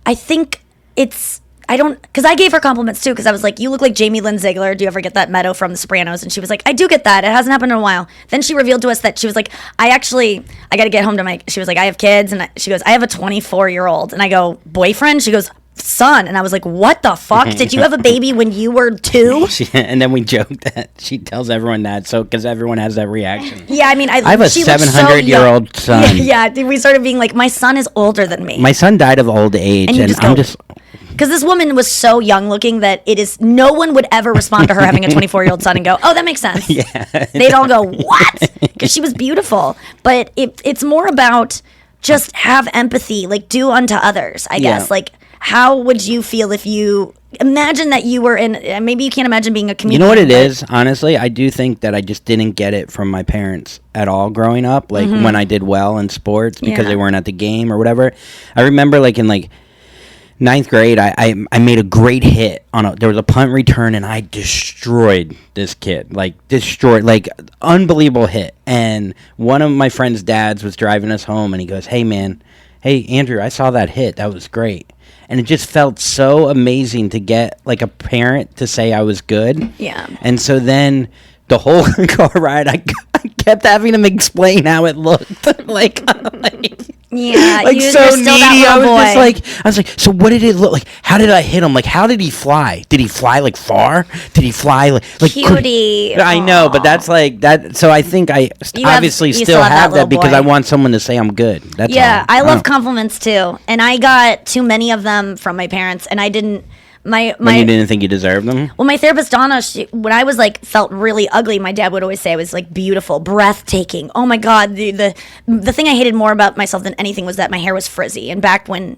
I think because I gave her compliments too, because I was like, you look like Jamie Lynn Sigler. Do you ever get that Meadow from The Sopranos? And she was like, I do get that. It hasn't happened in a while. Then she revealed to us that she was like, I got to get home to she was like, I have kids. And she goes, I have a 24-year-old. And I go, boyfriend? She goes, son. And I was like, what the fuck? Did you have a baby when you were 2? And then we joked that she tells everyone that, so because everyone has that reaction. Yeah, I mean, I have a 700-year-old son. Yeah, we started being like, my son is older than me. My son died of old age, and I'm just... Because this woman was so young looking that no one would ever respond to her having a 24-year-old son and go, oh, that makes sense. Yeah. They'd all go, what? Because she was beautiful. But it's more about just have empathy, like do unto others, I guess. Like, how would you feel if you imagine that you were in, maybe you can't imagine being a comedian. You know what it is? Honestly, I do think that I just didn't get it from my parents at all growing up. Like when I did well in sports because they weren't at the game or whatever. I remember like in like 9th grade, I made a great hit there was a punt return and I destroyed this kid, like unbelievable hit. And one of my friend's dads was driving us home and he goes, hey Andrew, I saw that hit. That was great. And it just felt so amazing to get like a parent to say I was good. Yeah. And so then the whole car ride, I kept having him explain how it looked. Yeah, like you're so still needy. that I was like, so what did it look like? How did I hit him? Like, how did he fly? Did he fly like far? Did he fly like cutie? I know, but that's like that. So I think I obviously still have that because I want someone to say I'm good. That's all. I love compliments too, and I got too many of them from my parents, and I didn't. When you didn't think you deserved them? Well, my therapist, Donna, when I was like, felt really ugly, my dad would always say I was like beautiful, breathtaking. Oh my God. The thing I hated more about myself than anything was that my hair was frizzy. And back when,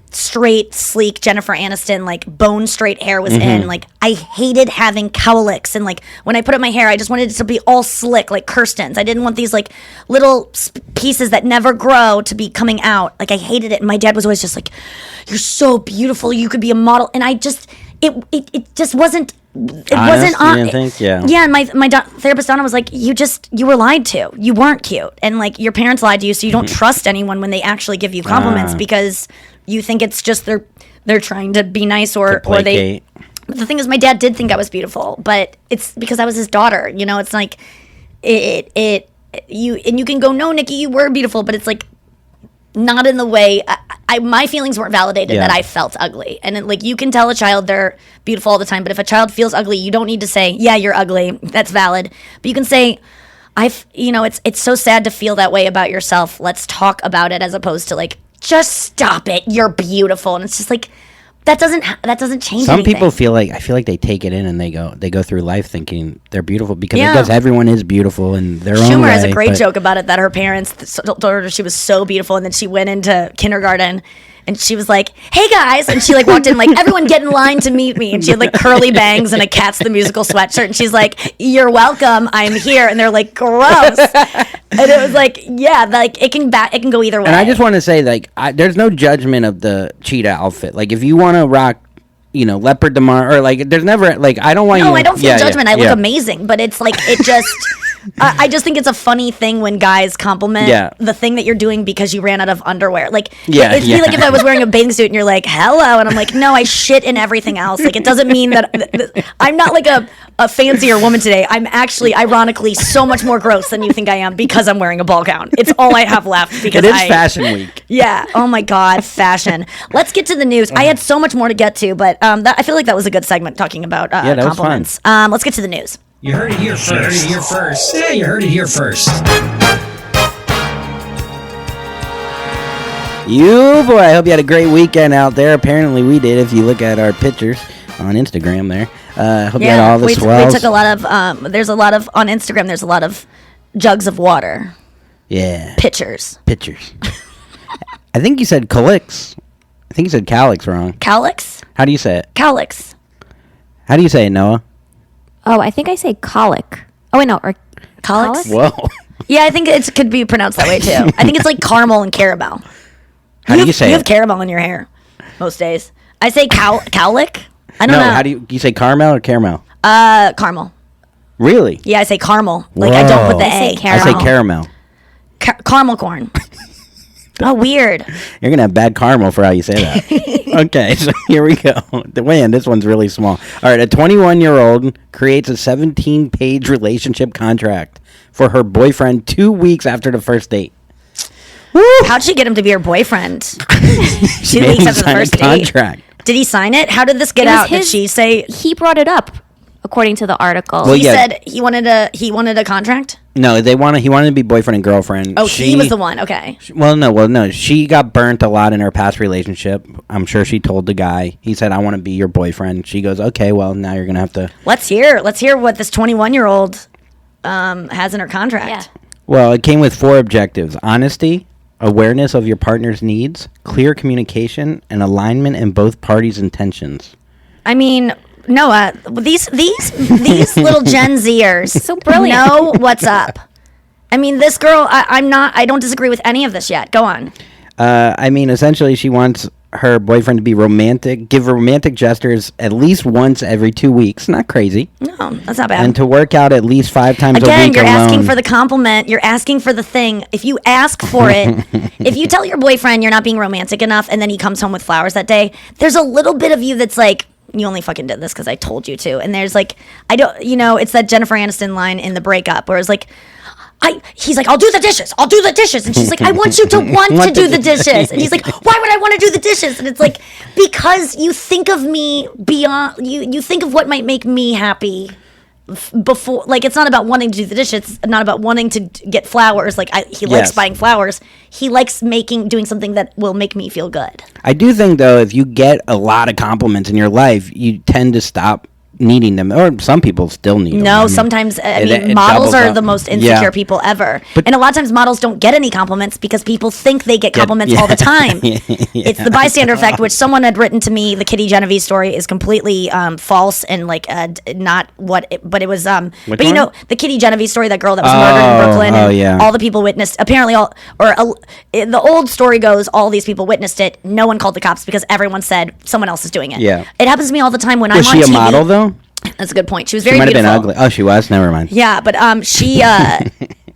straight, sleek Jennifer Aniston, like bone straight hair was in, like I hated having cowlicks. And like when I put up my hair, I just wanted it to be all slick, like Kirsten's. I didn't want these like little pieces that never grow to be coming out. Like I hated it. And my dad was always just like, you're so beautiful. You could be a model. And it just wasn't. It wasn't on. You didn't think? Yeah. Yeah, and my therapist Donna was like, you were lied to. You weren't cute, and like your parents lied to you, so you don't trust anyone when they actually give you compliments because you think it's just they're trying to be nice or they. But the thing is, my dad did think I was beautiful, but it's because I was his daughter. It's like you can go, no, Nikki, you were beautiful, but it's like. Not in the way my feelings weren't validated that I felt ugly, and like you can tell a child they're beautiful all the time, but if a child feels ugly, you don't need to say, yeah, you're ugly. That's valid, but you can say, it's so sad to feel that way about yourself. Let's talk about it, as opposed to like, just stop it. You're beautiful, and it's just like that doesn't change. Some anything. people feel like they take it in and they go through life thinking they're beautiful because everyone is beautiful in their own way. Schumer has a great joke about it that her parents told her she was so beautiful, and then she went into kindergarten and she was like, hey guys, and she like walked in like, everyone get in line to meet me, and she had like curly bangs and a Cats the Musical sweatshirt, and she's like, you're welcome, I'm here, and they're like, gross. And it was like, yeah, like it can go either way. And I just want to say, like, there's no judgment of the cheetah outfit. Like if you want to rock leopard tomorrow, or like there's never like I don't want you. No, I don't feel judgment. I look amazing, but it's like it just. I just think it's a funny thing when guys compliment the thing that you're doing because you ran out of underwear. Like it'd be like if I was wearing a bathing suit and you're like, hello, and I'm like, no, I shit in everything else. Like it doesn't mean that I'm not like a fancier woman today. I'm actually ironically so much more gross than you think I am because I'm wearing a ball gown. It's all I have left because it is Fashion Week. Yeah. Oh my God, fashion. Let's get to the news. I had so much more to get to, but I feel like that was a good segment talking about compliments. Let's get to the news. You heard it here first. Yeah, you heard it here first. Boy, I hope you had a great weekend out there. Apparently we did, if you look at our pictures on Instagram there. Hope you had all the swells. We took a lot of, on Instagram, there's a lot of jugs of water. Yeah. Pictures. I think you said calyx. I think you said calyx wrong. Calyx? How do you say it? Calyx. How do you say it, Noah? Oh, I think I say colic. Oh, wait, no. Or colic? Whoa. Yeah, I think it could be pronounced that way, too. I think it's like caramel and caramel. How do you say it? You have caramel in your hair most days. I say cowlick. I don't know. How do you say caramel or caramel? Caramel. Really? Yeah, I say caramel. Like, I don't put the A. I say caramel. Caramel corn. Oh, weird. You're going to have bad caramel for how you say that. Okay, so here we go. Man, this one's really small. All right, a 21-year-old creates a 17-page relationship contract for her boyfriend 2 weeks after the first date. Woo! How'd she get him to be her boyfriend? 2 She made weeks him after the sign a first date. contract. Did he sign it? How did this get It was out? Did his- she say He brought it up, according to the article. Well, he yeah. said he wanted a contract? No, he wanted to be boyfriend and girlfriend. Oh, he was the one. Okay. No. She got burnt a lot in her past relationship. I'm sure she told the guy. He said, "I want to be your boyfriend." She goes, "Okay, well, now you're gonna have to." Let's hear what this 21-year-old has in her contract. Yeah. Well, it came with 4 objectives: honesty, awareness of your partner's needs, clear communication, and alignment in both parties' intentions. I mean, Noah, these little Gen Zers So brilliant. know what's up. I mean, this girl, I don't disagree with any of this yet. Go on. I mean, essentially, she wants her boyfriend to be romantic, give romantic gestures at least once every 2 weeks. Not crazy. No, that's not bad. And to work out at least 5 times a Again, week you're alone. asking for the compliment. You're asking for the thing. If you ask for it, if you tell your boyfriend you're not being romantic enough and then he comes home with flowers that day, there's a little bit of you that's like, you only fucking did this because I told you to. And there's like, it's that Jennifer Aniston line in The Breakup where it's like, he's like, I'll do the dishes. And she's like, I want you to want to do the dishes. And he's like, why would I want to do the dishes? And it's like, because you think of me beyond, you think of what might make me happy before. Like, it's not about wanting to do the dishes. It's not about wanting to get flowers. Like, he likes buying flowers. He likes doing something that will make me feel good. I do think, though, if you get a lot of compliments in your life, you tend to stop needing them, or some people still need them. No, sometimes it models doubles are up. the most insecure Yeah. people ever, and a lot of times models don't get any compliments because people think they get compliments all the time. It's the bystander effect, which someone had written to me. The Kitty Genovese story is completely false and like not what, but it was. Which but you one? know the Kitty Genovese story, that girl that was murdered in Brooklyn, and yeah. all the people witnessed. Apparently, the old story goes, all these people witnessed it. No one called the cops because everyone said someone else is doing it. Yeah. It happens to me all the time when Was I'm on she a TV. model, though? That's a good point. She was She very might have been beautiful. ugly. Oh, she was? Never mind. Yeah, but she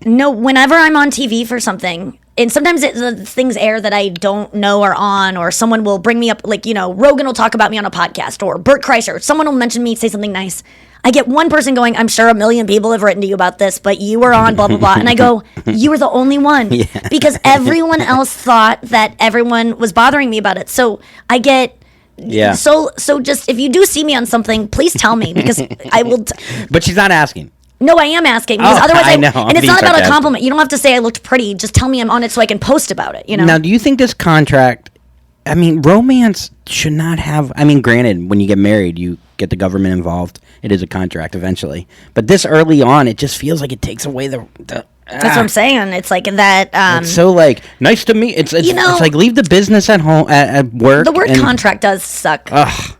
no. Whenever I'm on TV for something, and sometimes the things air that I don't know are on, or someone will bring me up, like Rogan will talk about me on a podcast, or Bert Kreischer, someone will mention me, say something nice. I get one person going, I'm sure 1 million people have written to you about this, but you were on blah blah blah, and I go, you were the only one, because everyone else thought that everyone was bothering me about it. So I get. Yeah. So just if you do see me on something, please tell me, because I will. But she's not asking. No, I am asking, because Oh, otherwise I know. I'm and it's being not about a sarcastic. compliment. You don't have to say I looked pretty. Just tell me I'm on it so I can post about it. Now, do you think this contract, I mean, romance should not have, I mean, granted, when you get married, you get the government involved. It is a contract eventually. But this early on, it just feels like it takes away the That's what I'm saying. It's like that. It's so like nice to meet. It's like leave the business at home at work. The word and- contract does suck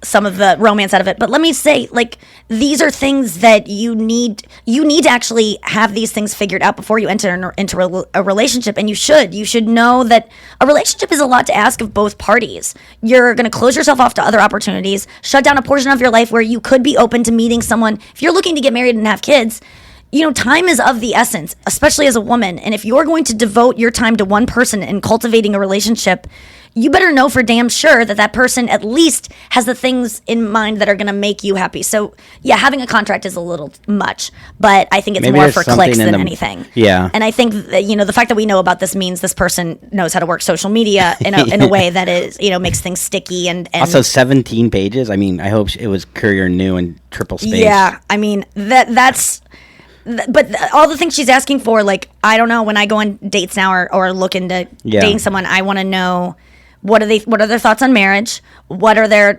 some of the romance out of it. But let me say, like, these are things that you need to actually have these things figured out before you enter into a relationship. And you should know that a relationship is a lot to ask of both parties. You're going to close yourself off to other opportunities, shut down a portion of your life where you could be open to meeting someone. If you're looking to get married and have kids, time is of the essence, especially as a woman. And if you're going to devote your time to one person in cultivating a relationship, you better know for damn sure that person at least has the things in mind that are going to make you happy. So, yeah, having a contract is a little much, but I think it's Maybe more there's for something clicks in than the- anything. Yeah. And I think that, the fact that we know about this means this person knows how to work social media in a way that is, makes things sticky and Also, 17 pages. I mean, I hope it was Courier New and triple space. yeah, I mean, that's... But all the things she's asking for, like, I don't know, when I go on dates now or look into dating someone, I want to know what are their thoughts on marriage? What are their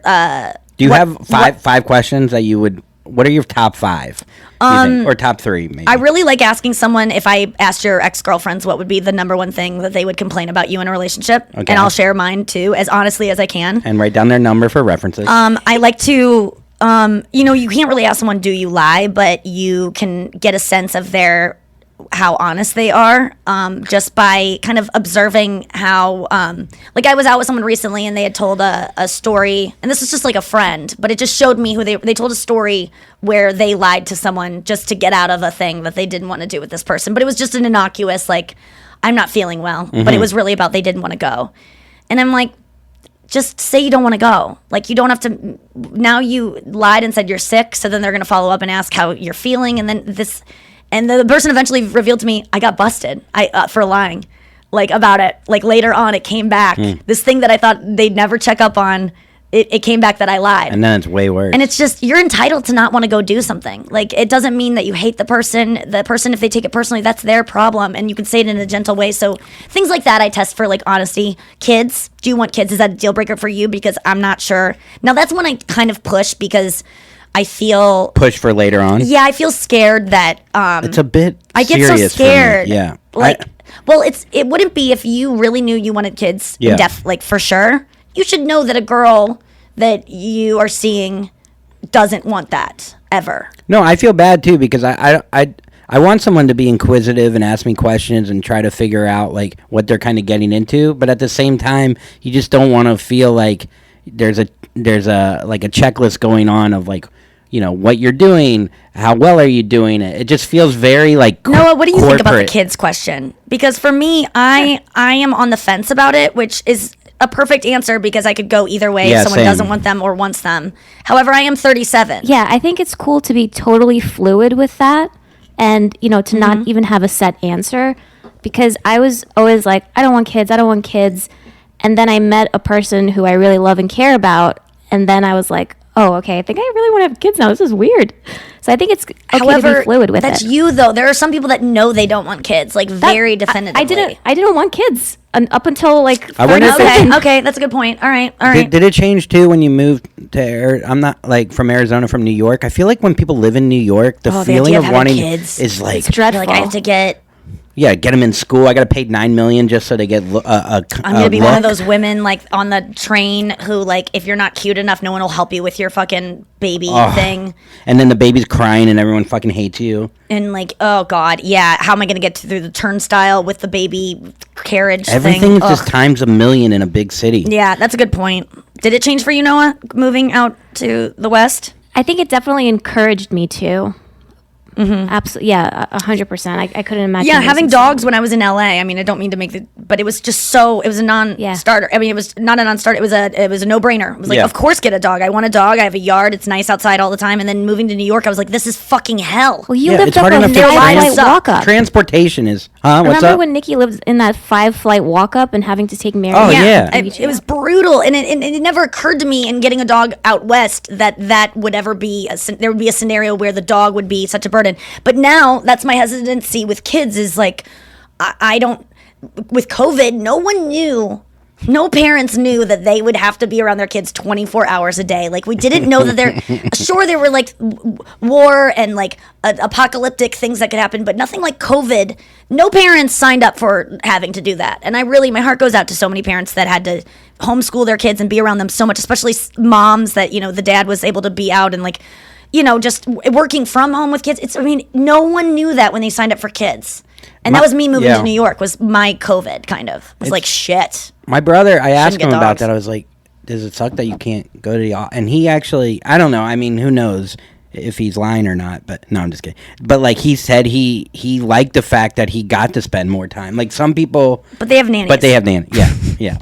Do you have five questions that you would? What are your top 5? You think? Or top 3, maybe. I really like asking someone, if I asked your ex-girlfriends what would be the number one thing that they would complain about you in a relationship, Okay. and I'll share mine too, as honestly as I can. And write down their number for references. I like to, you can't really ask someone, do you lie? But you can get a sense of their how honest they are, just by kind of observing how, like I was out with someone recently and they had told a story, and this was just like a friend, but it just showed me who they told a story where they lied to someone just to get out of a thing that they didn't want to do with this person. But it was just an innocuous, like, I'm not feeling well, but it was really about they didn't want to go. And I'm like, just say you don't want to go. Like, you don't have to. Now you lied and said you're sick, so then they're going to follow up and ask how you're feeling, and then this, and the person eventually revealed to me, I got busted for lying, like, about it. Like, later on, it came back. This thing that I thought they'd never check up on, it came back that I lied. And then it's way worse. And it's just, you're entitled to not want to go do something. Like, it doesn't mean that you hate the person. The person, if they take it personally, that's their problem. And you can say it in a gentle way. So things like that I test for, like, honesty. Kids, do you want kids? Is that a deal breaker for you? Because I'm not sure. Now, that's when I kind of push because I feel... Push for later on? Yeah, I feel scared that... it's a bit I get so scared. Yeah. Like, well, it wouldn't be if you really knew you wanted kids, like, for sure. You should know that a girl that you are seeing doesn't want that ever. No, I feel bad too because I want someone to be inquisitive and ask me questions and try to figure out like what they're kind of getting into, but at the same time, you just don't want to feel like there's a like a checklist going on of like, you know, what you're doing, how well are you doing it? It just feels very like Noah, what do you corporate. think about the kids question? Because for me, I am on the fence about it, which is a perfect answer because I could go either way if someone doesn't want them or wants them. However, I am 37. Yeah, I think it's cool to be totally fluid with that and, you know, to not even have a set answer because I was always like, I don't want kids. And then I met a person who I really love and care about. And then I was like, oh, okay, I think I really want to have kids now. This is weird. So I think it's okay to be fluid with that's it. you, though. There are some people that know they don't want kids, like very definitively. I didn't want kids up until like. I wonder if okay, that's a good point. All right. Did it change too when you moved to? I'm not like from Arizona, from New York. I feel like when people live in New York, the feeling of wanting kids is like it's dreadful. Like I have to get. Yeah, get them in school. I got to pay $9 million just so they get I'm gonna be one of those women like on the train who like if you're not cute enough, no one will help you with your fucking baby thing. And then the baby's crying and everyone fucking hates you. And like, oh god, yeah. How am I gonna get through the turnstile with the baby carriage? Everything is thing? just times a million in a big city. Yeah, that's a good point. Did it change for you, Noah, moving out to the West? I think it definitely encouraged me to. Absolutely, yeah, 100%. I couldn't imagine. Yeah, having dogs when I was in LA. I mean, I don't mean to make but it was just so. It was a non-starter. I mean, it was not a non-starter. It was a no-brainer. It was like, of course, get a dog. I want a dog. I have a yard. It's nice outside all the time. And then moving to New York, I was like, this is fucking hell. Well, you lived up a 5-flight walk-up. Transportation is. What's Remember up? when Nikki lived in that 5-flight walk-up and having to take Mary? Oh yeah. It was brutal, and it never occurred to me in getting a dog out west that would ever be there would be a scenario where the dog would be such a burden. But now that's my hesitancy with kids is like I don't with COVID. No parents knew that they would have to be around their kids 24 hours a day. Like we didn't know that there were like war and like apocalyptic things that could happen, but nothing like COVID. No parents signed up for having to do that. And my heart goes out to so many parents that had to homeschool their kids and be around them so much, especially moms that, you know, the dad was able to be out and like, you know, just working from home with kids. No one knew that when they signed up for kids. And that was me moving to New York was my COVID kind of. It was like, shit. My brother, I asked him about that. I was like, does it suck that you can't go to the office? And he actually, I don't know. I mean, who knows if he's lying or not. But no, I'm just kidding. But like he said he liked the fact that he got to spend more time. Like some people. But they have nannies. Yeah, yeah.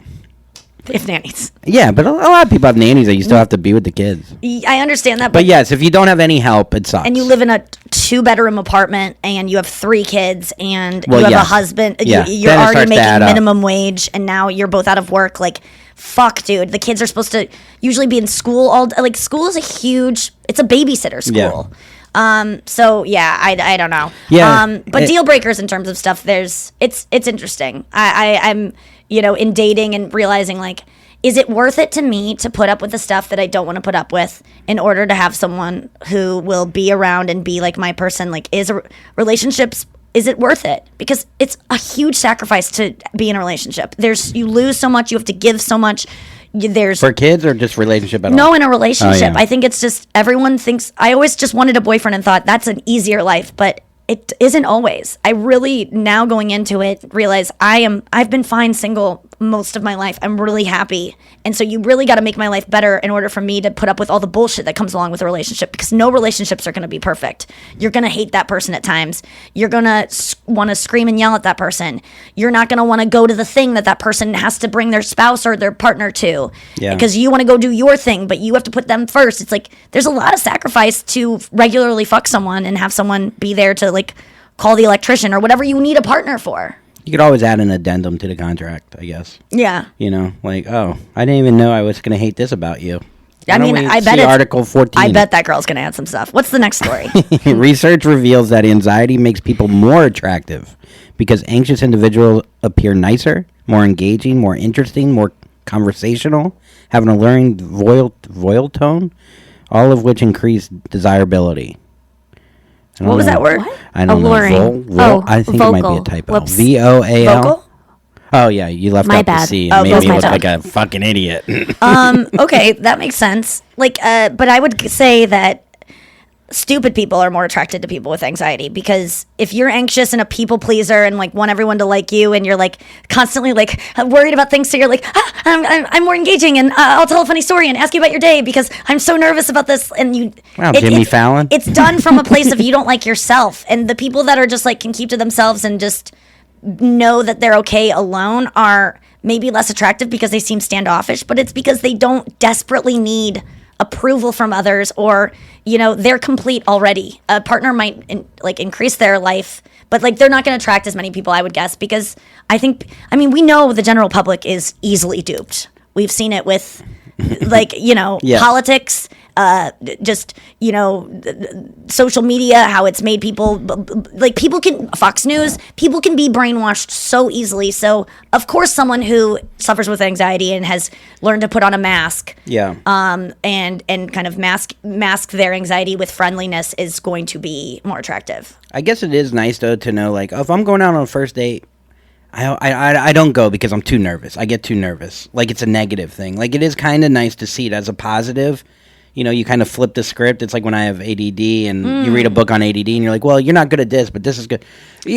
If nannies. Yeah, but a lot of people have nannies that you still have to be with the kids. I understand that. But yes, if you don't have any help, it sucks. And you live in a 2-bedroom apartment and you have 3 kids and you have a husband. Yeah. You're already making minimum wage and now you're both out of work. Like, fuck, dude. The kids are supposed to usually be in school like school is it's a babysitter school. Yeah. So yeah, I don't know. Yeah. But deal breakers in terms of stuff, it's interesting. I'm, you know, in dating and realizing like, is it worth it to me to put up with the stuff that I don't want to put up with in order to have someone who will be around and be like my person? Like, is it worth it? Because it's a huge sacrifice to be in a relationship. You lose so much, you have to give so much. For kids or just relationship at all? No, in a relationship. I think it's just everyone thinks I always just wanted a boyfriend and thought that's an easier life, but it isn't always. I really, now going into it, realize I've been fine single most of my life. I'm really happy. And so you really got to make my life better in order for me to put up with all the bullshit that comes along with a relationship, because no relationships are going to be perfect. You're going to hate that person at times. You're going to want to scream and yell at that person. You're not going to want to go to the thing that person has to bring their spouse or their partner to, because you want to go do your thing, but you have to put them first. It's like there's a lot of sacrifice to regularly fuck someone and have someone be there to like call the electrician or whatever you need a partner for. You could always add an addendum to the contract, I guess. Yeah. You know, like, oh, I didn't even know I was going to hate this about you. I mean, I bet Article 14. I bet that girl's going to add some stuff. What's the next story? Research reveals that anxiety makes people more attractive because anxious individuals appear nicer, more engaging, more interesting, more conversational, have an alluring vocal tone, all of which increase desirability. What was that word? I don't know. I think it might be a typo. VOAL. Vocal? Oh, yeah, you left out the C and made me look like a fucking idiot. Okay, that makes sense. Like, but I would say that stupid people are more attracted to people with anxiety, because if you're anxious and a people pleaser and like want everyone to like you, and you're like constantly like worried about things, so you're like, I'm more engaging, and I'll tell a funny story and ask you about your day because I'm so nervous about this, and you. Wow, Jimmy Fallon. It's done from a place of you don't like yourself, and the people that are just like can keep to themselves and just know that they're okay alone are maybe less attractive because they seem standoffish, but it's because they don't desperately need approval from others, or they're complete already. A partner might increase their life, but like they're not going to attract as many people, I would guess, because we know the general public is easily duped. We've seen it with yes. Politics, social media, how it's made people Fox News, people can be brainwashed so easily. So of course someone who suffers with anxiety and has learned to put on a mask, and kind of mask their anxiety with friendliness is going to be more attractive. I guess it is nice though to know, like, if I'm going out on a first date, I don't go because I'm too nervous. I get too nervous. Like, it's a negative thing. Like, it is kind of nice to see it as a positive. You kind of flip the script. It's like when I have ADD and you read a book on ADD and you're like, well, you're not good at this, but this is good.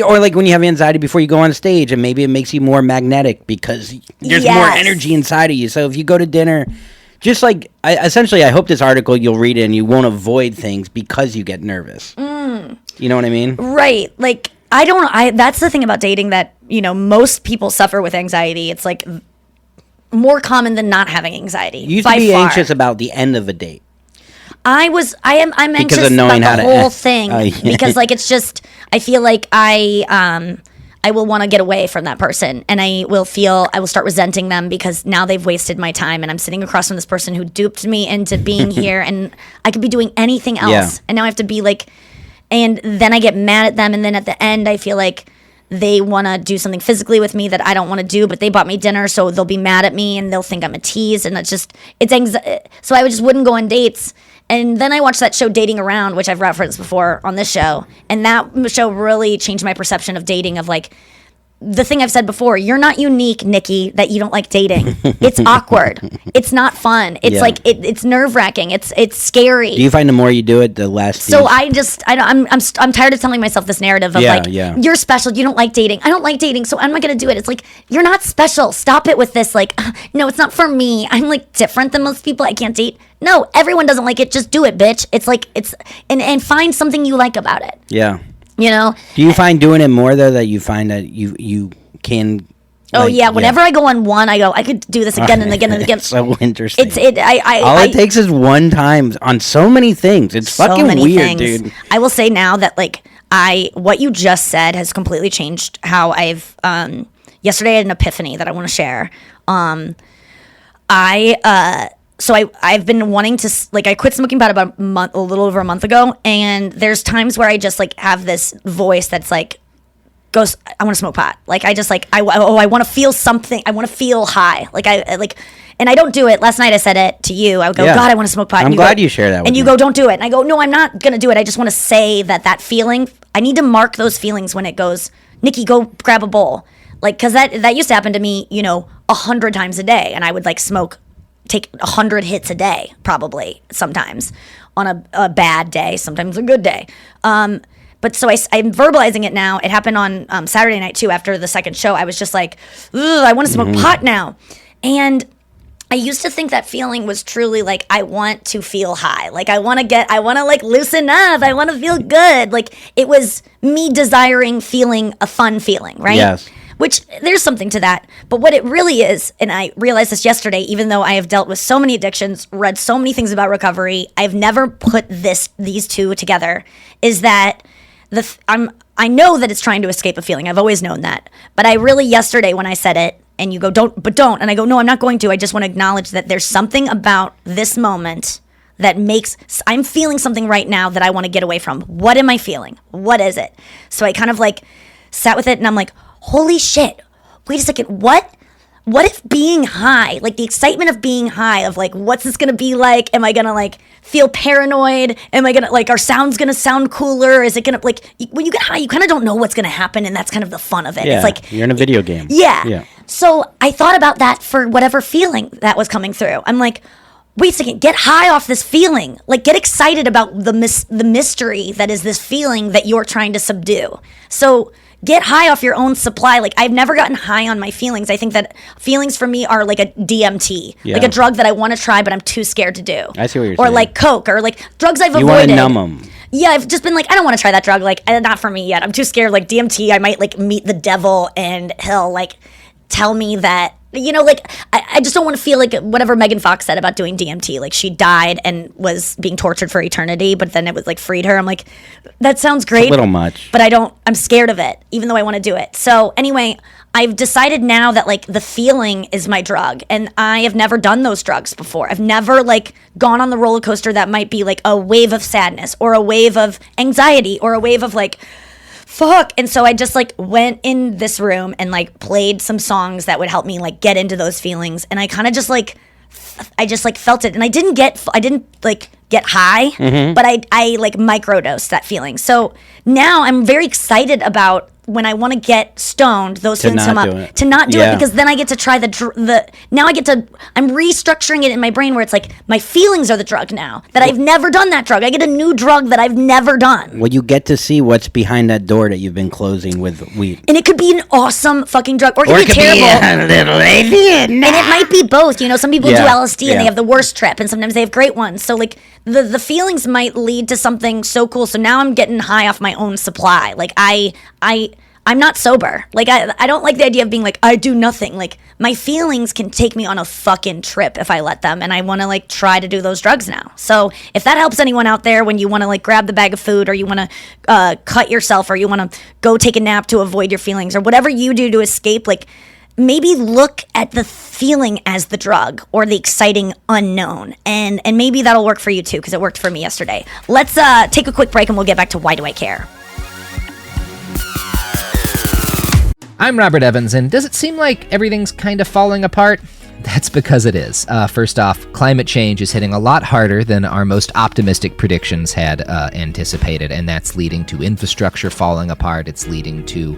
Or like when you have anxiety before you go on stage and maybe it makes you more magnetic because there's more energy inside of you. So if you go to dinner, just like, I hope this article, you'll read it and you won't avoid things because you get nervous. You know what I mean? Right. Like, that's the thing about dating that, most people suffer with anxiety. It's like more common than not having anxiety. You used to be anxious about the end of a date. I'm anxious about the whole thing because like, it's just, I feel like I will want to get away from that person, and I will start resenting them because now they've wasted my time, and I'm sitting across from this person who duped me into being here, and I could be doing anything else. And now I have to be like, and then I get mad at them, and then at the end I feel like they want to do something physically with me that I don't want to do, but they bought me dinner, so they'll be mad at me and they'll think I'm a tease, and it's anxiety. So I just wouldn't go on dates. And then I watched that show Dating Around, which I've referenced before on this show, and that show really changed my perception of dating, of like, the thing I've said before, you're not unique, Nikki, that you don't like dating. It's awkward. It's not fun. It's like it's nerve-wracking. It's scary. Do you find the more you do it, the less? So I'm tired of telling myself this narrative of you're special. You don't like dating. I don't like dating, so I'm not gonna do it. It's like, you're not special. Stop it with this. Like, no, it's not for me. I'm like different than most people. I can't date. No, everyone doesn't like it. Just do it, bitch. It's like and find something you like about it. Yeah. Do you find doing it more though, that you find that you can? Whenever I go on one, I go, I could do this again and again and again. It's so interesting. All it takes is one time on so many things. It's fucking weird, dude. I will say now that like what you just said has completely changed how I've. Yesterday I had an epiphany that I want to share. So I've been wanting to, like, I quit smoking pot about a little over a month ago, and there's times where I just like have this voice that's like goes, I want to smoke pot. Like, I just like, I want to feel something. I want to feel high. Like, and I don't do it. Last night I said it to you. I would go, God, I want to smoke pot. I'm glad you share that with me. And you go, don't do it. And I go, no, I'm not going to do it. I just want to say that feeling, I need to mark those feelings when it goes, Nikki, go grab a bowl. Like, because that used to happen to me, 100 times a day. And I would like take 100 hits a day, probably, sometimes on a bad day, sometimes a good day. But so I'm verbalizing it now. It happened on Saturday night too. After the second show, I was just like, ugh, I want to smoke pot now. And I used to think that feeling was truly like, I want to feel high. Like I want to like loosen up. I want to feel good. Like it was me desiring feeling a fun feeling, right? Yes. Which there's something to that. But what it really is, and I realized this yesterday, even though I have dealt with so many addictions, read so many things about recovery, I've never put these two together, is that I know that it's trying to escape a feeling. I've always known that. But I really, yesterday when I said it, and you go, don't. And I go, no, I'm not going to. I just want to acknowledge that there's something about this moment that I'm feeling something right now that I want to get away from. What am I feeling? What is it? So I kind of like sat with it and I'm like, holy shit, wait a second, what if being high, like the excitement of being high, of like, what's this gonna be like? Am I gonna like feel paranoid? Am I gonna like, are sounds gonna sound cooler? Is it gonna like, when you get high, you kind of don't know what's gonna happen, and that's kind of the fun of it. Yeah, it's like you're in a video game. Yeah. So I thought about that for whatever feeling that was coming through. I'm like, wait a second, get high off this feeling. Like, get excited about the mystery that is this feeling that you're trying to subdue. So get high off your own supply. Like, I've never gotten high on my feelings. I think that feelings for me are like a DMT, like a drug that I want to try, but I'm too scared to do. I see what you're saying. Or like Coke, or like drugs I've avoided. You want to numb them. Yeah, I've just been like, I don't want to try that drug. Like, not for me yet. I'm too scared. Like DMT, I might like meet the devil and he'll like tell me that, you know, like, I just don't want to feel like whatever Megan Fox said about doing DMT. Like, she died and was being tortured for eternity, but then it was like freed her. I'm like, that sounds great. It's a little much. But I'm scared of it, even though I want to do it. So anyway, I've decided now that like the feeling is my drug, and I have never done those drugs before. I've never like gone on the roller coaster that might be like a wave of sadness or a wave of anxiety or a wave of like, fuck. And so I just like went in this room and like played some songs that would help me like get into those feelings. And I kind of just like, I just like felt it. And I didn't like get high, but I like microdosed that feeling. So now I'm very excited about when I want to get stoned, those feelings come up. To not do it, because then I get to try I'm restructuring it in my brain where it's like my feelings are the drug now, that I've never done that drug. I get a new drug that I've never done. Well, you get to see what's behind that door that you've been closing with weed. And it could be an awesome fucking drug, or it could be terrible. Be a little alien. And it might be both. You know, some people do LSD and they have the worst trip, and sometimes they have great ones. So like the feelings might lead to something so cool. So now I'm getting high off my own supply. Like I'm not sober. Like I don't like the idea of being like, I do nothing. Like my feelings can take me on a fucking trip if I let them, and I want to like try to do those drugs now. So if that helps anyone out there when you want to like grab the bag of food, or you want to cut yourself, or you want to go take a nap to avoid your feelings, or whatever you do to escape, like maybe look at the feeling as the drug or the exciting unknown, and maybe that'll work for you too, because it worked for me yesterday. Let's take a quick break and we'll get back to Why Do I Care? I'm Robert Evans, and does it seem like everything's kind of falling apart? That's because it is. First off, climate change is hitting a lot harder than our most optimistic predictions had anticipated, and that's leading to infrastructure falling apart. It's leading to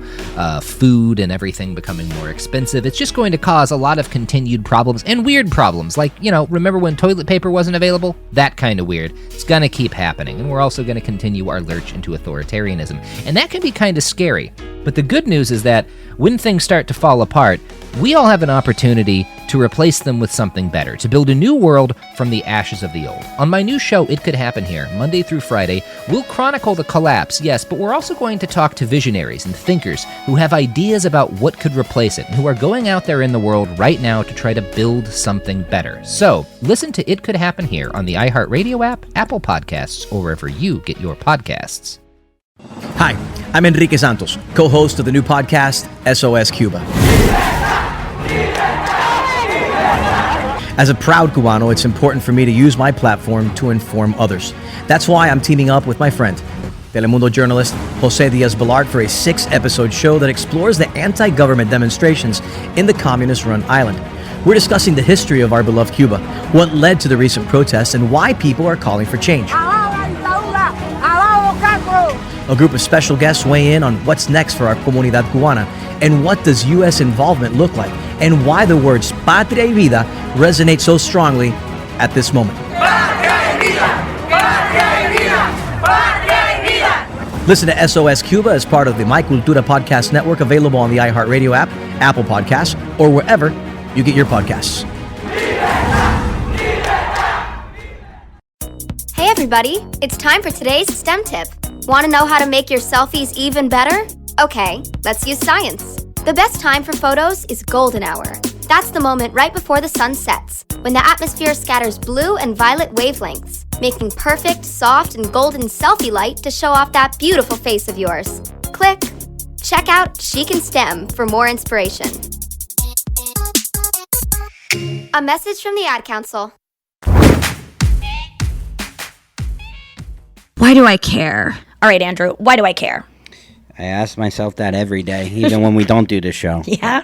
food and everything becoming more expensive. It's just going to cause a lot of continued problems, and weird problems, like, you know, remember when toilet paper wasn't available? That kind of weird. It's gonna keep happening, and we're also gonna continue our lurch into authoritarianism, and that can be kind of scary. But the good news is that when things start to fall apart, we all have an opportunity to replace them with something better, to build a new world from the ashes of the old. On my new show, It Could Happen Here, Monday through Friday, we'll chronicle the collapse, yes, but we're also going to talk to visionaries and thinkers who have ideas about what could replace it, and who are going out there in the world right now to try to build something better. So, listen to It Could Happen Here on the iHeartRadio app, Apple Podcasts, or wherever you get your podcasts. Hi, I'm Enrique Santos, co-host of the new podcast, SOS Cuba. As a proud Cubano, it's important for me to use my platform to inform others. That's why I'm teaming up with my friend, Telemundo journalist Jose Diaz-Balart, for a 6-episode show that explores the anti-government demonstrations in the communist-run island. We're discussing the history of our beloved Cuba, what led to the recent protests, and why people are calling for change. A group of special guests weigh in on what's next for our Comunidad Cubana, and what does U.S. involvement look like, and why the words Patria y Vida resonate so strongly at this moment. Listen to SOS Cuba as part of the My Cultura Podcast Network, available on the iHeartRadio app, Apple Podcasts, or wherever you get your podcasts. Hey everybody, it's time for today's STEM tip. Want to know how to make your selfies even better? Okay, let's use science. The best time for photos is golden hour. That's the moment right before the sun sets, when the atmosphere scatters blue and violet wavelengths, making perfect, soft, and golden selfie light to show off that beautiful face of yours. Click. Check out Chic and STEM for more inspiration. A message from the Ad Council. Why do I care? All right, Andrew, why do I care? I ask myself that every day, even when we don't do the show. Yeah?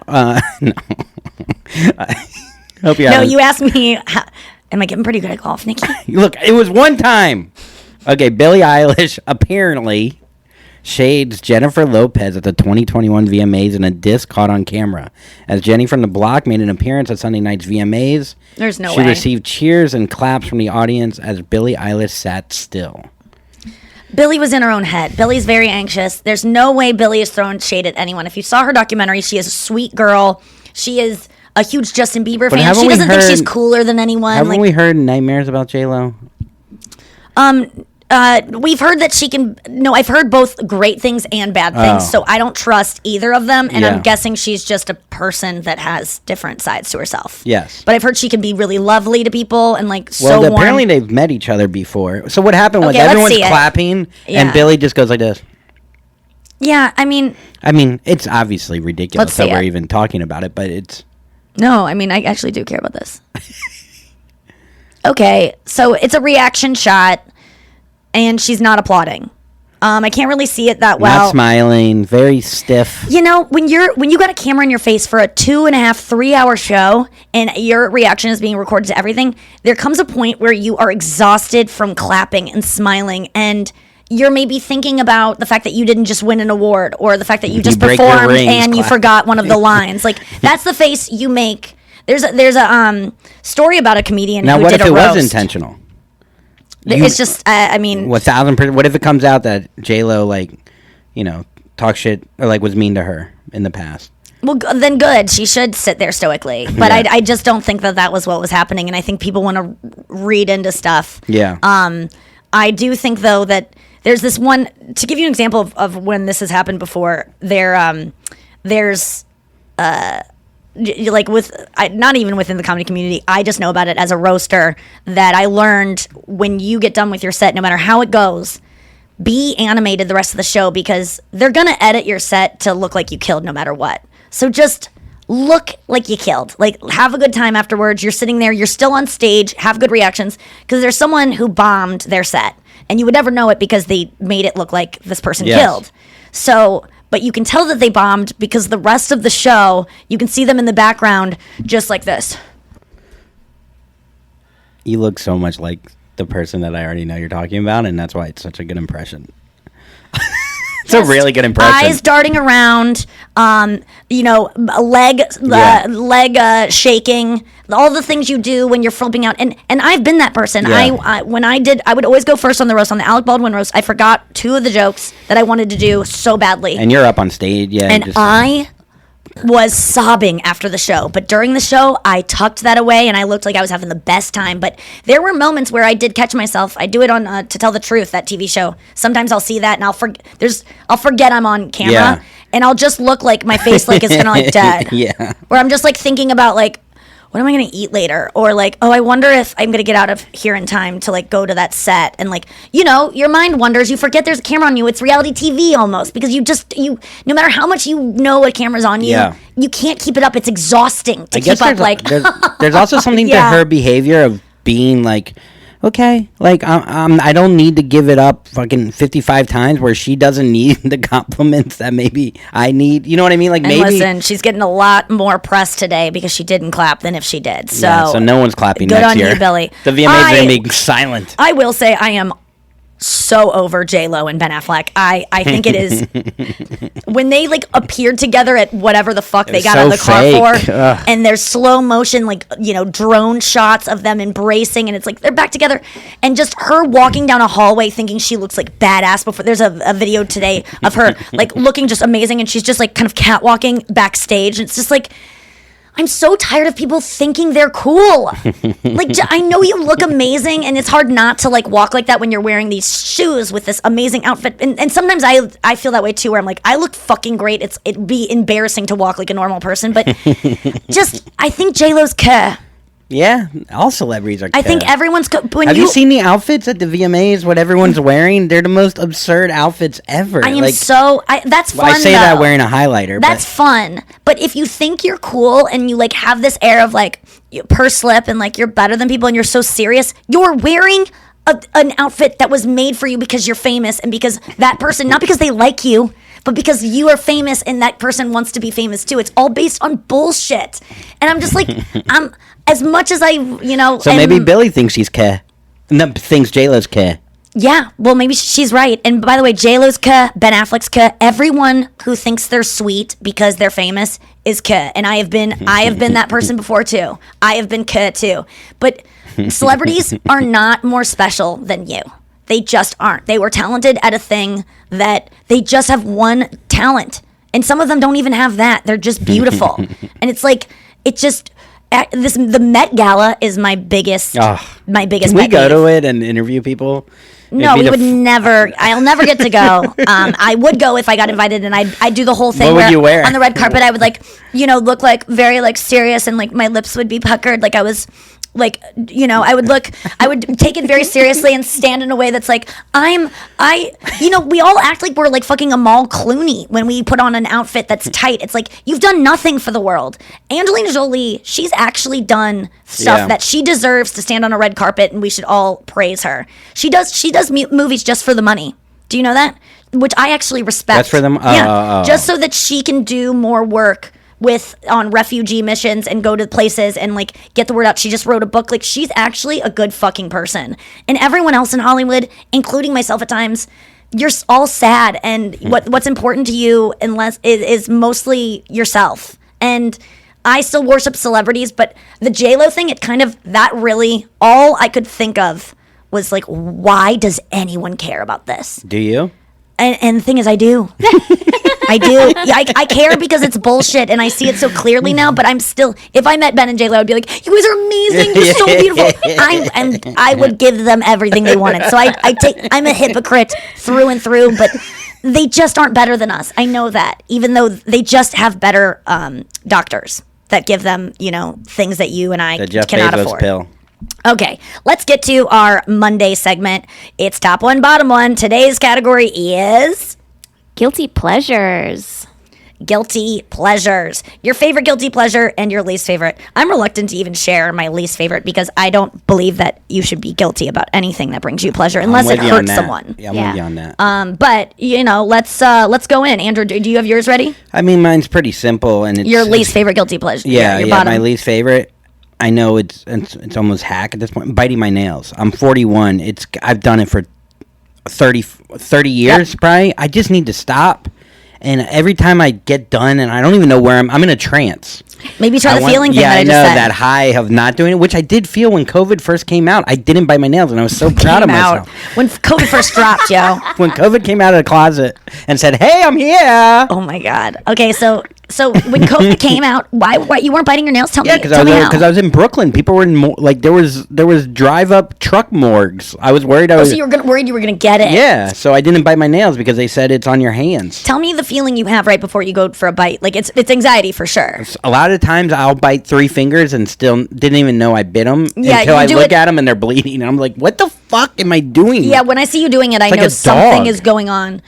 No. I hope you No, haven't- you asked me, am I getting pretty good at golf, Nikki? Look, it was one time. Okay, Billie Eilish apparently shades Jennifer Lopez at the 2021 VMAs in a diss caught on camera. As Jenny from the Block made an appearance at Sunday night's VMAs, There's no she way. received cheers and claps from the audience as Billie Eilish sat still. Billie was in her own head. Billie's very anxious. There's no way Billie is throwing shade at anyone. If you saw her documentary, she is a sweet girl. She is a huge Justin Bieber But fan. haven't She we doesn't think she's heard- cooler than anyone. Haven't we heard nightmares about JLo? We've heard that she can. No, I've heard both great things and bad things. Oh. So I don't trust either of them. And Yeah. I'm guessing she's just a person that has different sides to herself. Yes. But I've heard she can be really lovely to people and like Well, so warm. apparently they've met each other before. So what happened was Okay, let's everyone's see it. clapping, Yeah. and Billie just goes like this. Yeah, I mean, It's obviously ridiculous Let's that see we're it. even talking about it, but it's... no, I mean, I actually do care about this. Okay, so it's a reaction shot, and she's not applauding. I can't really see it that well. Not smiling, very stiff. You know, when you got a camera in your face for a 2.5, 3 hour show and your reaction is being recorded to everything, there comes a point where you are exhausted from clapping and smiling, and you're maybe thinking about the fact that you didn't just win an award or the fact that you just break your performed rings and you clap. forgot one of the lines. Like, that's the face you make. There's a story about a comedian Now, who what did if a it roast. was intentional? It's just, I mean, 1,000%. What if it comes out that JLo, talks shit or, was mean to her in the past? well, then good. She should sit there stoically. But Yeah. I just don't think that was what was happening. And I think people want to read into stuff. Yeah. I do think, though, that there's this one, to give you an example of when this has happened before, there's not even within the comedy community, I just know about it as a roaster, that I learned when you get done with your set, no matter how it goes, be animated the rest of the show, because they're going to edit your set to look like you killed no matter what. So just look like you killed. Like, have a good time afterwards. You're sitting there, you're still on stage, have good reactions, because there's someone who bombed their set, and you would never know it because they made it look like this person killed. So, but you can tell that they bombed because the rest of the show, you can see them in the background just like this. You look so much like the person that I already know you're talking about, and that's why it's such a good impression. It's a really good impression. Eyes darting around, leg shaking, all the things you do when you're flipping out. And I've been that person. Yeah. I would always go first on the roast, on the Alec Baldwin roast. I forgot 2 of the jokes that I wanted to do so badly. And you're up on stage, yeah. And I was sobbing after the show, but during the show I tucked that away and I looked like I was having the best time. But there were moments where I did catch myself. I do it on To Tell the Truth, that TV show. Sometimes I'll see that and I'll forget I'm on camera. Yeah. And I'll just look like my face is gonna dead. Yeah. Or I'm just thinking about what am I gonna eat later? Or I wonder if I'm gonna get out of here in time to go to that set. And your mind wanders. You forget there's a camera on you. It's reality TV almost, because you no matter how much you know a camera's on you, Yeah. you can't keep it up. It's exhausting to I guess keep up. there's also something Yeah. to her behavior of being okay, I don't need to give it up fucking 55 times where she doesn't need the compliments that maybe I need. You know what I mean? And listen, she's getting a lot more press today because she didn't clap than if she did. So, so no one's clapping good next on year. you, Billy. The VMAs are going to be silent. I will say I am so over JLo and Ben Affleck. I think it is when they like appeared together at whatever the fuck they got out of the car for, and there's slow motion like drone shots of them embracing, and it's like they're back together, and just her walking down a hallway thinking she looks like badass before. There's a video today of her like looking just amazing, and she's just like kind of catwalking backstage, and it's just like, I'm so tired of people thinking they're cool. Like, I know you look amazing, and it's hard not to like walk like that when you're wearing these shoes with this amazing outfit. And sometimes I feel that way too, where I'm like, I look fucking great. It'd be embarrassing to walk like a normal person, but I think JLo's Yeah, all celebrities are. I think everyone's. Have you seen the outfits at the VMAs? What everyone's wearing? They're the most absurd outfits ever. I am that's fun. I say that though. wearing a highlighter. That's fun. But if you think you're cool and you like have this air of like purse lip and like you're better than people and you're so serious, you're wearing an outfit that was made for you because you're famous and because that person, not because they like you, but because you are famous and that person wants to be famous too. It's all based on bullshit. And I'm just like, as much as So maybe Billy thinks she's thinks JLo's Yeah, well, maybe she's right. And by the way, JLo's Ben Affleck's everyone who thinks they're sweet because they're famous is and I have been that person before too. I have been too. But celebrities are not more special than you. They just aren't. They were talented at a thing that they just have one talent. And some of them don't even have that. They're just beautiful. And it's like, the Met Gala is my biggest Can we pet go peeve. to it and interview people? No, we would never. I'll never get to go. I would go if I got invited, and I'd do the whole thing. What would you wear? On the red carpet? I would look like very like serious, and like my lips would be puckered, like I was. Like, I would take it very seriously and stand in a way that's like, we all act like we're like fucking Amal Clooney when we put on an outfit that's tight. It's like, you've done nothing for the world. Angelina Jolie, she's actually done stuff that she deserves to stand on a red carpet, and we should all praise her. She does movies just for the money. Do you know that? Which I actually respect. That's for them? Just so that she can do more work on refugee missions and go to places and like get the word out. She just wrote a book. Like, she's actually a good fucking person. And everyone else in Hollywood, including myself at times, you're all sad, and what's important to you is mostly yourself. And I still worship celebrities, but the JLo thing, that really all I could think of was like, why does anyone care about this? Do you? And the thing is, I do. I do. I care because it's bullshit, and I see it so clearly now. But I'm still. If I met Ben and JLo, I'd be like, "You guys are amazing. You're so beautiful." I would give them everything they wanted. So I'm a hypocrite through and through. But they just aren't better than us. I know that, even though they just have better doctors that give them, things that you and I cannot afford. Pill. Okay, let's get to our Monday segment. It's Top 1, Bottom 1. Today's category is Guilty Pleasures. Guilty pleasures. Your favorite guilty pleasure and your least favorite. I'm reluctant to even share my least favorite because I don't believe that you should be guilty about anything that brings you pleasure unless it hurts someone. Yeah, I'm with you on that. But let's go in. Andrew, do you have yours ready? I mean, mine's pretty simple, and it's your least favorite guilty pleasure. Yeah, my least favorite. I know it's almost hack at this point. Biting my nails. I'm 41. I've done it for 30 years, probably. I just need to stop. And every time I get done, and I don't even know where I'm in a trance. Maybe try the feeling thing that I just know said. that high of not doing it, which I did feel when COVID first came out. I didn't bite my nails, and I was so proud of myself. When COVID first dropped, yo. When COVID came out of the closet and said, "Hey, I'm here." Oh my God. Okay, so when COVID came out, why you weren't biting your nails? Tell me. Yeah, because I was in Brooklyn. People were in there was drive-up truck morgues. I was worried. So you were worried you were gonna get it. Yeah, so I didn't bite my nails because they said it's on your hands. Tell me the feeling you have right before you go for a bite. Like it's anxiety for sure. A lot of times I'll bite 3 fingers and still didn't even know I bit them until I look at them and they're bleeding. And I'm like, what the fuck am I doing? Yeah, when I see you doing it, I know something is going on.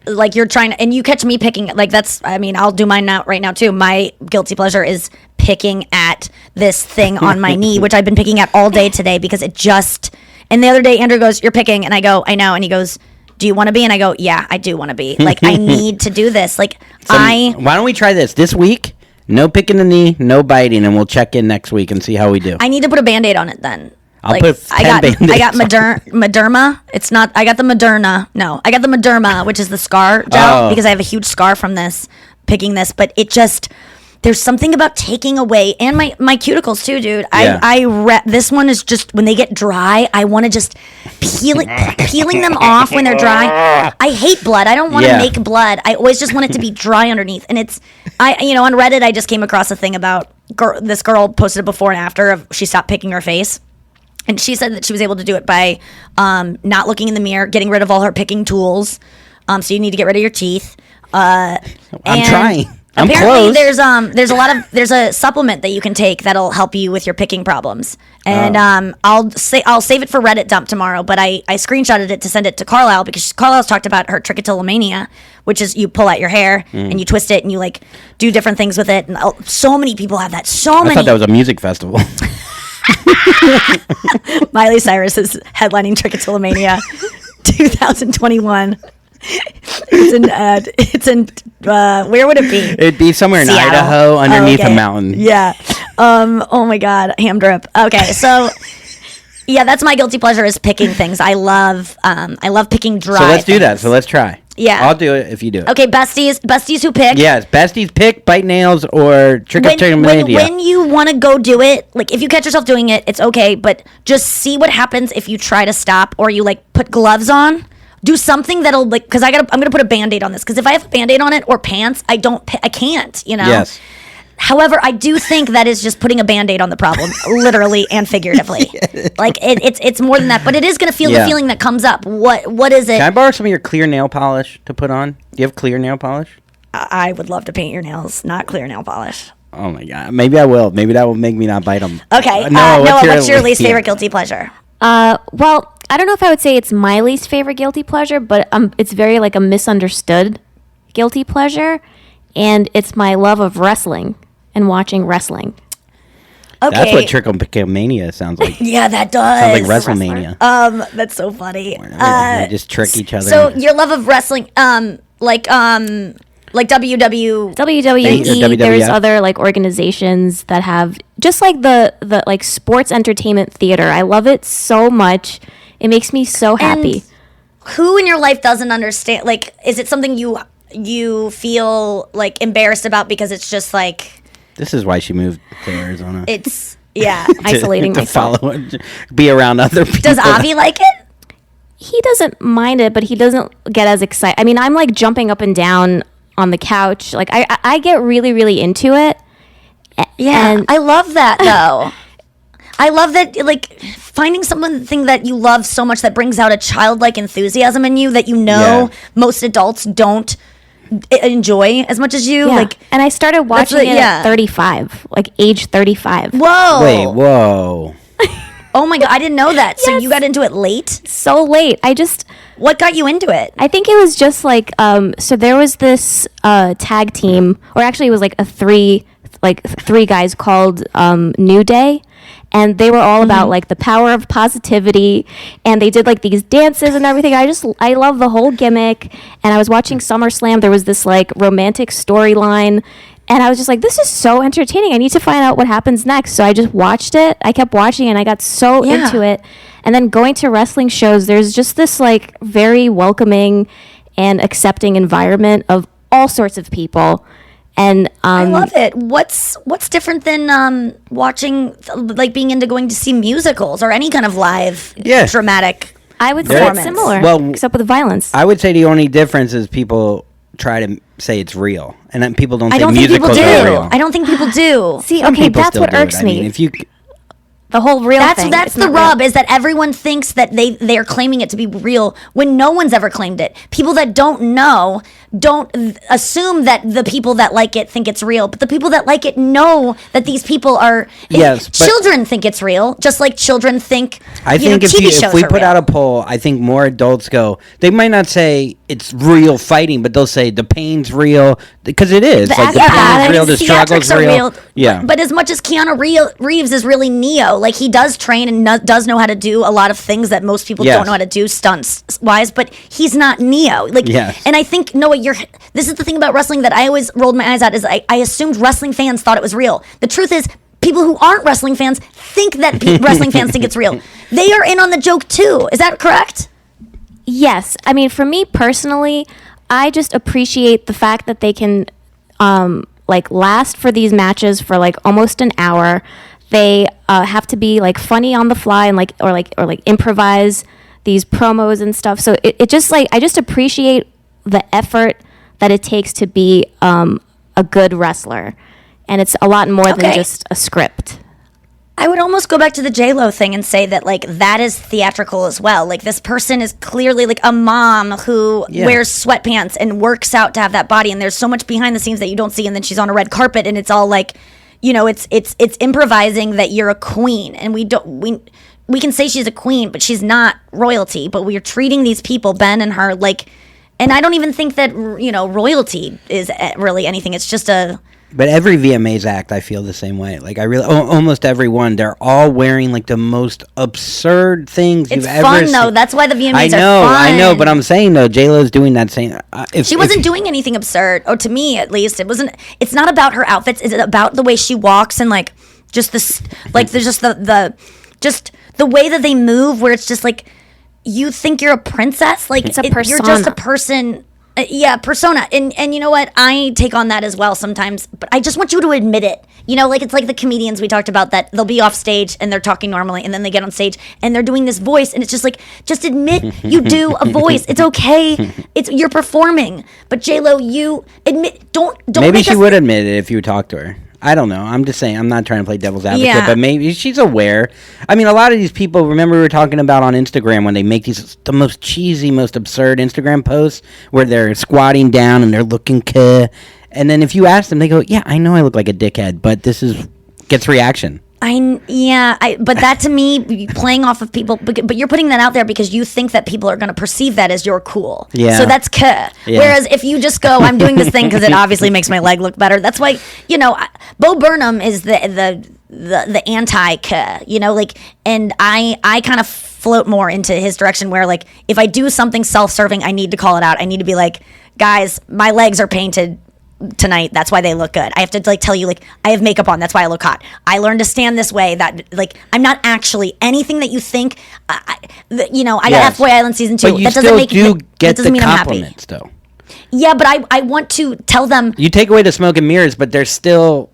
Like you're trying to, and you catch me picking, like I'll do mine right now too. My guilty pleasure is picking at this thing on my knee, which I've been picking at all day today because and the other day Andrew goes, "You're picking," and I go, "I know," and he goes, "Do you want to be?" And I go, "Yeah, I do want to be." Like, I need to do this. Like, why don't we try this week? No picking the knee, no biting, and we'll check in next week and see how we do. I need to put a Band-Aid on it then. I'll put 10 Band-Aids I got Moderna. It's not. I got the Moderna. No, I got the Moderna, which is the scar gel, because I have a huge scar from picking this. But it just, there's something about taking away, and my cuticles too, dude. This one is just, when they get dry, I want to just peeling them off when they're dry. I hate blood. I don't want to make blood. I always just want it to be dry underneath. And on Reddit, I just came across a thing about this girl posted a before and after of she stopped picking her face. And she said that she was able to do it by not looking in the mirror, getting rid of all her picking tools. So you need to get rid of your teeth. I'm trying. I'm apparently close. there's a supplement that you can take that'll help you with your picking problems. And I'll save it for Reddit dump tomorrow. But I screenshotted it to send it to Carlisle because Carlisle's talked about her trichotillomania, which is you pull out your hair and you twist it and you like do different things with it. And so many people have that. I thought that was a music festival. Miley Cyrus is headlining Trichotillomania 2021. It's in where would it be? It'd be somewhere in Seattle. Idaho underneath a mountain. Yeah. Oh my God. Ham drip. Okay. So yeah, that's my guilty pleasure, is picking things. I love picking dry. So let's do that. things. So let's try. Yeah. I'll do it if you do it. Okay, besties who pick. Yes, besties pick, bite nails, or trichotillomania. When you want to go do it, like if you catch yourself doing it, it's okay, but just see what happens if you try to stop, or you like put gloves on. Do something that'll like, because I'm gonna put a Band-Aid on this, because if I have a Band-Aid on it or pants, I can't, you know. Yes. However, I do think that is just putting a Band-Aid on the problem, literally and figuratively. Like it's more than that, but it is going to feel the feeling that comes up. What is it? Can I borrow some of your clear nail polish to put on? Do you have clear nail polish? I would love to paint your nails, not clear nail polish. Oh my God, maybe I will. Maybe that will make me not bite them. Okay, Noah, what's your least favorite guilty pleasure? Well, I don't know if I would say it's my least favorite guilty pleasure, but it's very like a misunderstood guilty pleasure, and it's my love of wrestling and watching wrestling. Okay. That's what trichomania sounds like. Yeah, that does. Sounds like WrestleMania. That's so funny. They just trick each other. So your love of wrestling, like WWE. WWE. There's other like organizations that have just like the like sports entertainment theater. I love it so much. It makes me so happy. And who in your life doesn't understand? Like, is it something you feel like embarrassed about because it's just like? This is why she moved to Arizona. It's isolating myself. Be around other people. Does Avi like it? He doesn't mind it, but he doesn't get as excited. I mean, I'm like jumping up and down on the couch. Like I get really, really into it. Yeah, and I love that though. I love that, like, finding something that you love so much that brings out a childlike enthusiasm in you that most adults don't enjoy as much as you. Yeah. Like, and I started watching it at 35, like age 35. Whoa. Wait, whoa. Oh my God, I didn't know that. So you got into it late? So late. What got you into it? I think it was just like, so there was this tag team, or actually it was like three guys called New Day. And they were all about like the power of positivity, and they did like these dances and everything. I love the whole gimmick. And I was watching SummerSlam. There was this like romantic storyline, and I was just like, this is so entertaining. I need to find out what happens next. So I just watched it. I kept watching, and I got so into it. And then going to wrestling shows, there's just this like very welcoming and accepting environment of all sorts of people. And I love it. What's different than watching, like being into going to see musicals or any kind of live dramatic? I would say it's similar, except with the violence. I would say the only difference is people try to say it's real, and then people don't. I don't think people do. I don't think people do. See, Some okay, people that's still what do irks it. me. I mean, if you. The whole real thing. That's the rub, is that everyone thinks that they're claiming it to be real when no one's ever claimed it. People that don't know don't assume that the people that like it think it's real, but the people that like it know that these people are. Yes, children think it's real, just like children think. I think TV shows if we are put real. out a poll, I think more adults go. They might not say it's real fighting, but they'll say the pain's real, because it is. The pain's real, the struggle's real. Yeah. But as much as Keanu Reeves is really Neo, like he does train and does know how to do a lot of things that most people don't know how to do stunts wise, but he's not Neo. Like, and I think Noah, this is the thing about wrestling that I always rolled my eyes at, is I assumed wrestling fans thought it was real. The truth is, people who aren't wrestling fans think that wrestling fans think it's real. they are in on the joke too. Is that correct? Yes. I mean, for me personally, I just appreciate the fact that they can like last for these matches for like almost an hour. They have to be like funny on the fly and or improvise these promos and stuff. So it just like, I just appreciate the effort that it takes to be a good wrestler. And it's a lot more than just a script. I would almost go back to the JLo thing and say that like that is theatrical as well. Like this person is clearly like a mom who wears sweatpants and works out to have that body, and there's so much behind the scenes that you don't see, and then she's on a red carpet and it's all like, you know, it's improvising that you're a queen, and we can say she's a queen, but she's not royalty, but we're treating these people, Ben and her, like, and I don't even think that, you know, royalty is really anything. It's just a... But every VMAs act, I feel the same way. Like, I really, almost every one, they're all wearing, like, the most absurd things you've ever seen. It's fun, though. That's why the VMAs are fun. I know, but I'm saying, though, JLo's doing that same... she wasn't doing anything absurd, or to me, at least. It's not about her outfits. It's about the way she walks and, like, just this... Like, there's just just the way that they move, where it's just, like, you think you're a princess. Like, it's a persona. You're just a person... persona. And you know what? I take on that as well sometimes, but I just want you to admit it. You know, like it's like the comedians we talked about, that they'll be off stage and they're talking normally, and then they get on stage and they're doing this voice, and it's just like, just admit you do a voice. It's okay. You're performing. But JLo, you admit, don't Maybe she would admit it if you talk to her. I don't know. I'm just saying, I'm not trying to play devil's advocate, but maybe she's aware. I mean, a lot of these people, remember we were talking about on Instagram when they make the most cheesy, most absurd Instagram posts where they're squatting down and they're looking and then if you ask them, they go, yeah, I know I look like a dickhead, but gets reaction. But that to me, playing off of people, but you're putting that out there because you think that people are going to perceive that as you're cool. Yeah. So that's Yeah. Whereas if you just go, I'm doing this thing because it obviously makes my leg look better. That's why, you know, Bo Burnham is the anti you know, like, and I kind of float more into his direction where, like, if I do something self-serving, I need to call it out. I need to be like, guys, my legs are painted tonight, that's why they look good. I have to like tell you, like, I have makeup on, that's why I look hot. I learned to stand this way, that like I'm not actually anything that you think. You know, I got F-Boy Island season 2. But you that doesn't mean I'm happy. Though. Yeah, but I want to tell them. You take away the smoke and mirrors, but there's still.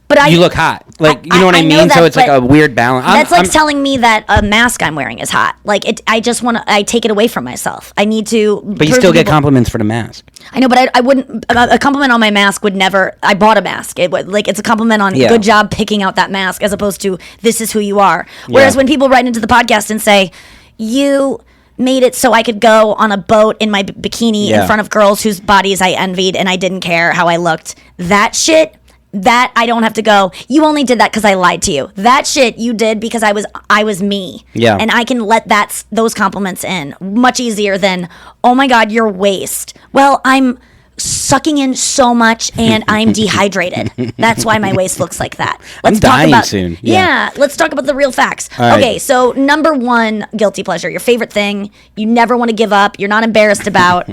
But you look hot. Like, you know what I mean? That, so it's like a weird balance. That's like telling me that a mask I'm wearing is hot. Like, I just want to, I take it away from myself. I need to. But you still get compliments for the mask. I know, but I wouldn't, a compliment on my mask would never, I bought a mask. It would, like, it's a compliment on good job picking out that mask as opposed to this is who you are. Whereas when people write into the podcast and say, you made it so I could go on a boat in my bikini in front of girls whose bodies I envied and I didn't care how I looked. That shit. That I don't have to go, you only did that because I lied to you. That shit you did because I was me. Yeah. And I can let those compliments in much easier than, oh my God, your waist. Well, I'm sucking in so much and I'm dehydrated. That's why my waist looks like that. Let's talk about soon. Yeah, let's talk about the real facts. Okay, so number one guilty pleasure, your favorite thing you never want to give up, you're not embarrassed about.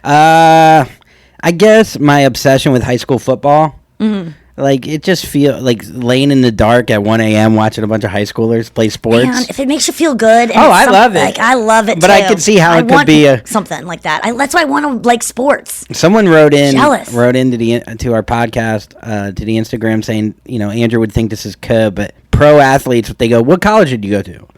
I guess my obsession with high school football. Mm-hmm. Like, it just feels like laying in the dark at 1 a.m. watching a bunch of high schoolers play sports. Man, if it makes you feel good. And I love it. Like, I love it, but too. I can see how it could be something like that. That's why I want to like sports. Someone wrote into our podcast, to the Instagram saying, you know, Andrew would think this is but pro athletes, they go, what college did you go to?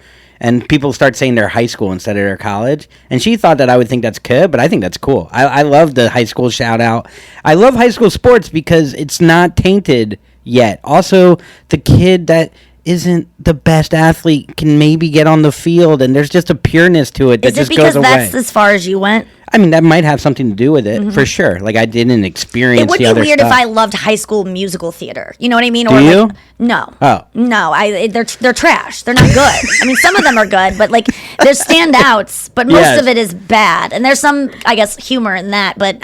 And people start saying their high school instead of their college. And she thought that I would think that's but I think that's cool. I love the high school shout out. I love high school sports because it's not tainted yet. Also, the kid that isn't the best athlete can maybe get on the field, and there's just a pureness to it that just goes away. Is it because that's as far as you went? I mean, that might have something to do with it, for sure. Like, I didn't experience the other stuff. It would be weird if I loved high school musical theater. You know what I mean? Do you? No. Oh. No, they're trash. They're not good. I mean, some of them are good, but, like, there's standouts, but most of it is bad. And there's some, I guess, humor in that, but...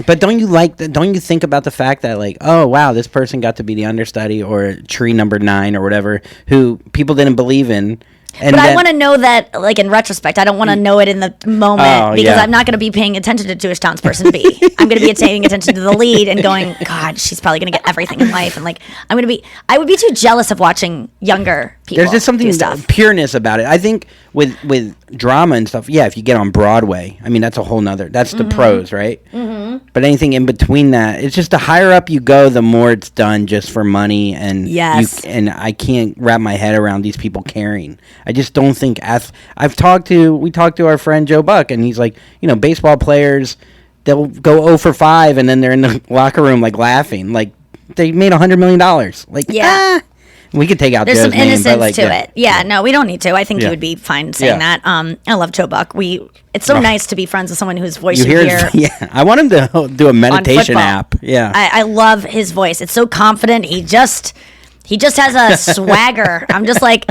But don't you think about the fact that, like, oh, wow, this person got to be the understudy or tree number 9 or whatever, who people didn't believe in. And but I then- want to know that, like, in retrospect. I don't want to know it in the moment because I'm not going to be paying attention to Jewish townsperson B. I'm going to be paying attention to the lead and going, God, she's probably going to get everything in life. And, like, I would be too jealous of watching younger people. There's just something pureness about it. I think with drama and stuff, yeah, if you get on Broadway, I mean, that's a whole nother, that's the pros, right? Mm-hmm. But anything in between that, it's just the higher up you go, the more it's done just for money. And and I can't wrap my head around these people caring. I just don't think we talked to our friend Joe Buck, and he's like, baseball players, they'll go 0 for 5, and then they're in the locker room like laughing, like they made $100 million. Like, we could take out There's Joe's some innocence name, but to it. Yeah, no, we don't need to. I think you would be fine saying that. I love Joe Buck. It's so nice to be friends with someone whose voice you hear. Yeah, I want him to do a meditation app. Yeah, I love his voice. It's so confident. He just has a swagger. I'm just like,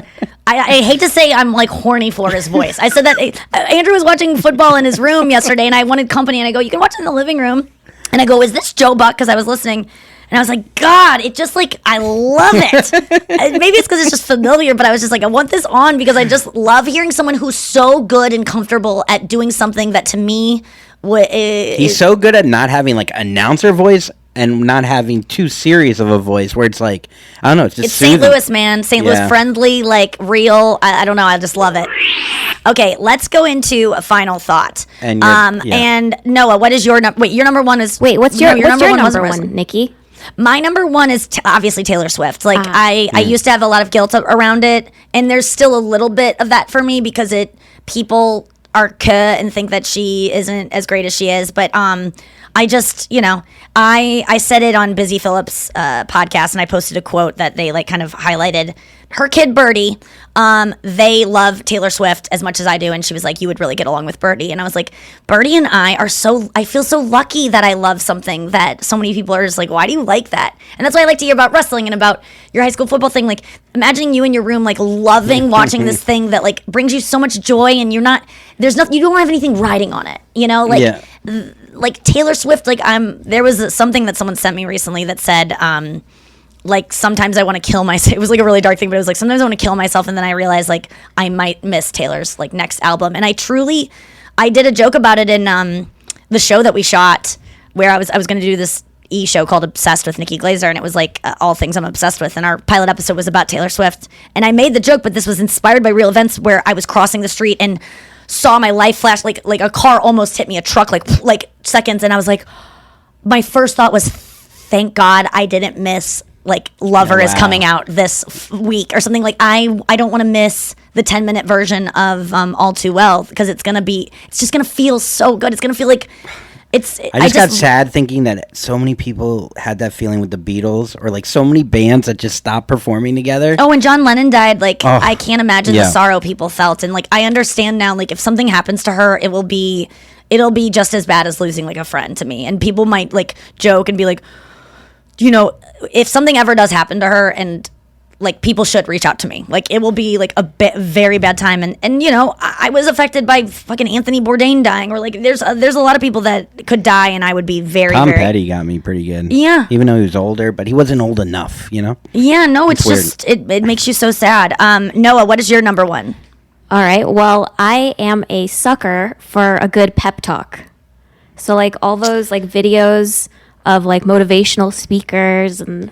I hate to say I'm like horny for his voice. I said that Andrew was watching football in his room yesterday, and I wanted company, and I go, you can watch it in the living room. And I go, is this Joe Buck? Because I was listening. And I was like, God, it just like, I love it. Maybe it's because it's just familiar, but I was just like, I want this on because I just love hearing someone who's so good and comfortable at doing something that to me, he's so good at not having like announcer voice and not having too serious of a voice where it's like, I don't know, it's just St. Louis, man. St. Louis friendly, like real. I don't know. I just love it. Okay, let's go into a final thought. And Noah, what is your number? Your number one is what's your number one, Nikki? My number one is obviously Taylor Swift. Like I used to have a lot of guilt around it, and there's still a little bit of that for me because people are and think that she isn't as great as she is. But I just, I said it on Busy Phillips' podcast, and I posted a quote that they like kind of highlighted. Her kid Birdie, they love Taylor Swift as much as I do, and she was like, you would really get along with Birdie. And I was like, Birdie and I feel so lucky that I love something that so many people are just like, why do you like that? And that's why I like to hear about wrestling and about your high school football thing. Like, imagining you in your room, like, loving watching this thing that, like, brings you so much joy, and you don't have anything riding on it, like Taylor Swift, like, there was something that someone sent me recently that said, like, sometimes I want to kill myself. It was like a really dark thing, but it was like, sometimes I want to kill myself, and then I realized, like, I might miss Taylor's, like, next album. And I did a joke about it in the show that we shot, where I was going to do this show called Obsessed with Nikki Glaser, and it was like all things I'm obsessed with, and our pilot episode was about Taylor Swift. And I made the joke, but this was inspired by real events where I was crossing the street and saw my life flash, like a car almost hit me, a truck, like seconds, and I was like, my first thought was, thank God I didn't miss, like, Lover is coming out this week or something. Like, I don't want to miss the 10-minute version of All Too Well, because it's just gonna feel so good. It's gonna feel like I just got sad thinking that so many people had that feeling with the Beatles, or like so many bands that just stopped performing together. Oh, when John Lennon died, like, I can't imagine the sorrow people felt. And, like, I understand now, like, if something happens to her, it'll be just as bad as losing, like, a friend to me. And people might, like, joke and be like, if something ever does happen to her, and, like, people should reach out to me. Like, it will be, like, a very bad time. And I was affected by fucking Anthony Bourdain dying, or, like, there's a lot of people that could die, and I would be very, Tom very... Petty got me pretty good. Yeah. Even though he was older, but he wasn't old enough, Yeah, no, it's just, it makes you so sad. Noah, what is your number one? All right, well, I am a sucker for a good pep talk. So, like, all those, like, videos of, like, motivational speakers, and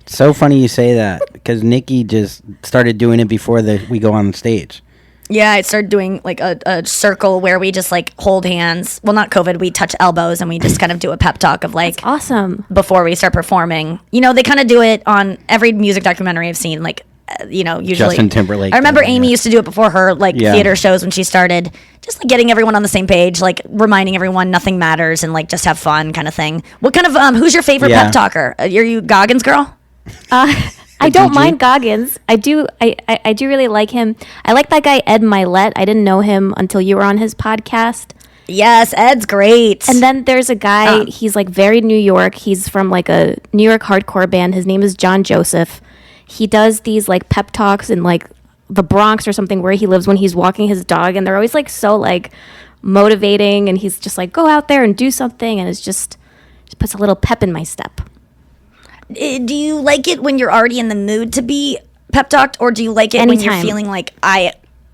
So funny you say that, because Nikki just started doing it before we go on stage. Yeah, I started doing, like, a circle where we just, like, hold hands. Well, not COVID, we touch elbows, and we just kind of do a pep talk of, like... That's awesome. Before we start performing. They kind of do it on every music documentary I've seen, like, usually... Justin Timberlake. I remember Amy used to do it before her, like, theater shows when she started. Just, like, getting everyone on the same page, like, reminding everyone nothing matters, and, like, just have fun kind of thing. What kind of... who's your favorite pep talker? Are you Goggins girl? I don't mind Goggins. I do really like him. I like that guy Ed Milet. I didn't know him until you were on his podcast. Yes, Ed's great. And then there's a guy, he's, like, very New York. He's from, like, a New York hardcore band. His name is John Joseph. He does these, like, pep talks in, like, the Bronx or something, where he lives, when he's walking his dog, and they're always, like, so, like, motivating, and he's just like, go out there and do something, and it just puts a little pep in my step. Do you like it when you're already in the mood to be pep talked, or do you like it when you're Anytime. feeling like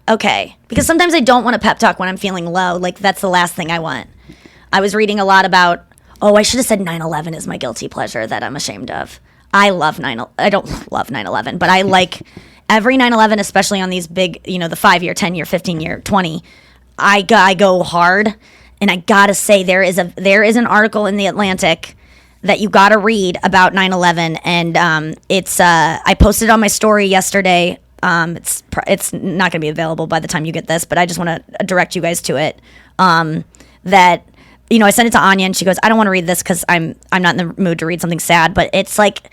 okay? Because sometimes I don't want a pep talk when I'm feeling low. Like that's the last thing I want. I was reading a lot about. I should have said 9/11 is my guilty pleasure that I'm ashamed of. I love I don't love 9/11, but I like every 9/11, especially on these big, the 5-year, 10-year, 15-year, 20. I go hard, and I gotta say there is an article in the Atlantic that you gotta read about 9/11, and it's I posted it on my story yesterday. It's not gonna be available by the time you get this, but I just want to direct you guys to it. That. I sent it to Anya, and she goes, "I don't want to read this because I'm not in the mood to read something sad." But it's like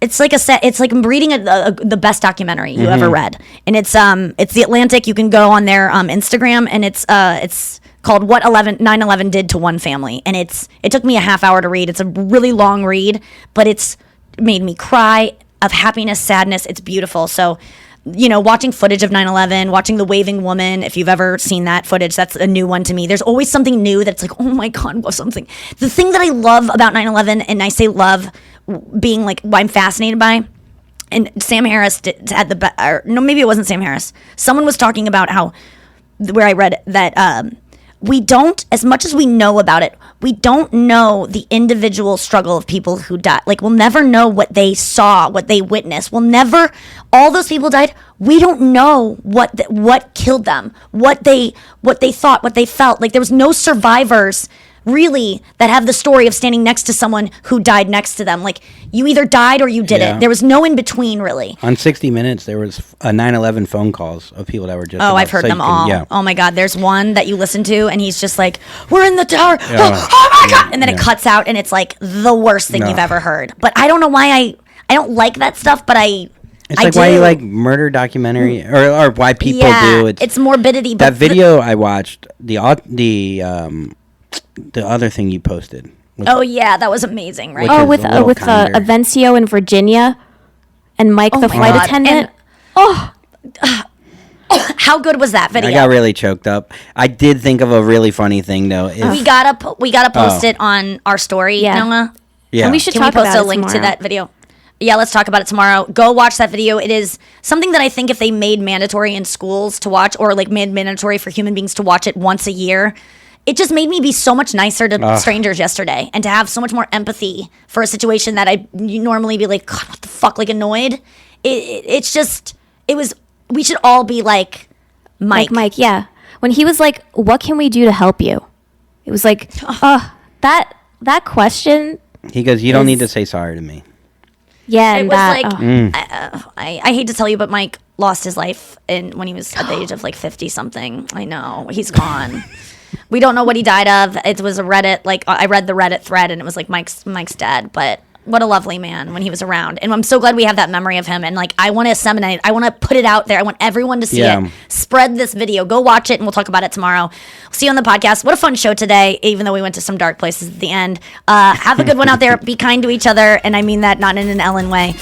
reading the best documentary you ever read, and it's the Atlantic. You can go on their Instagram, and it's called "What 9/11 Did to One Family," and it took me a half hour to read. It's a really long read, but it's made me cry of happiness, sadness. It's beautiful. So. Watching footage of 9/11, watching the waving woman, if you've ever seen that footage, that's a new one to me. There's always something new that's like, oh my God, what's something. The thing that I love about 9/11, and I say love being like what I'm fascinated by, and Sam Harris maybe it wasn't Sam Harris. Someone was talking about where I read that we don't, as much as we know about it, we don't know the individual struggle of people who died. Like, we'll never know what they saw, what they witnessed. All those people died. We don't know what killed them, what they thought, what they felt. Like, there was no survivors really that have the story of standing next to someone who died next to them. Like, you either died or you didn't. There was no in between, really. On 60 Minutes, there was 9/11 phone calls of people that were just. Oh, I've heard them all. Yeah. Oh my God, there's one that you listen to, and he's just like, "We're in the tower." Yeah. Oh my God, and then it cuts out, and it's like the worst thing you've ever heard. But I don't know why I don't like that stuff, but I. It's like why you like murder documentary, or why people do. It's morbidity. That video I watched, the other thing you posted. Yeah, that was amazing, right? With Avencio in Virginia, and Mike the flight attendant. How good was that video? I got really choked up. I did think of a really funny thing though. We gotta post it on our story, Noah. Yeah, and we should Can talk we post about a link tomorrow? to that video? Yeah, let's talk about it tomorrow. Go watch that video. It is something that I think if they made mandatory in schools to watch, or like made mandatory for human beings to watch it once a year, it just made me be so much nicer to strangers yesterday, and to have so much more empathy for a situation that you normally be like, God, what the fuck, like annoyed. We should all be like Mike. Like Mike, yeah. When he was like, "What can we do to help you?" It was like, that question. He goes, "You don't need to say sorry to me." Yeah, it was I hate to tell you, but Mike lost his life when he was at the age of like 50 something. I know, he's gone. We don't know what he died of. It was a Reddit, I read the Reddit thread, and it was like Mike's dead, but what a lovely man when he was around. And I'm so glad we have that memory of him, and like I want to disseminate it. I want to put it out there. I want everyone to see it. Spread this video. Go watch it, and we'll talk about it tomorrow. See you on the podcast. What a fun show today, even though we went to some dark places at the end. Have a good one out there. Be kind to each other, and I mean that not in an Ellen way.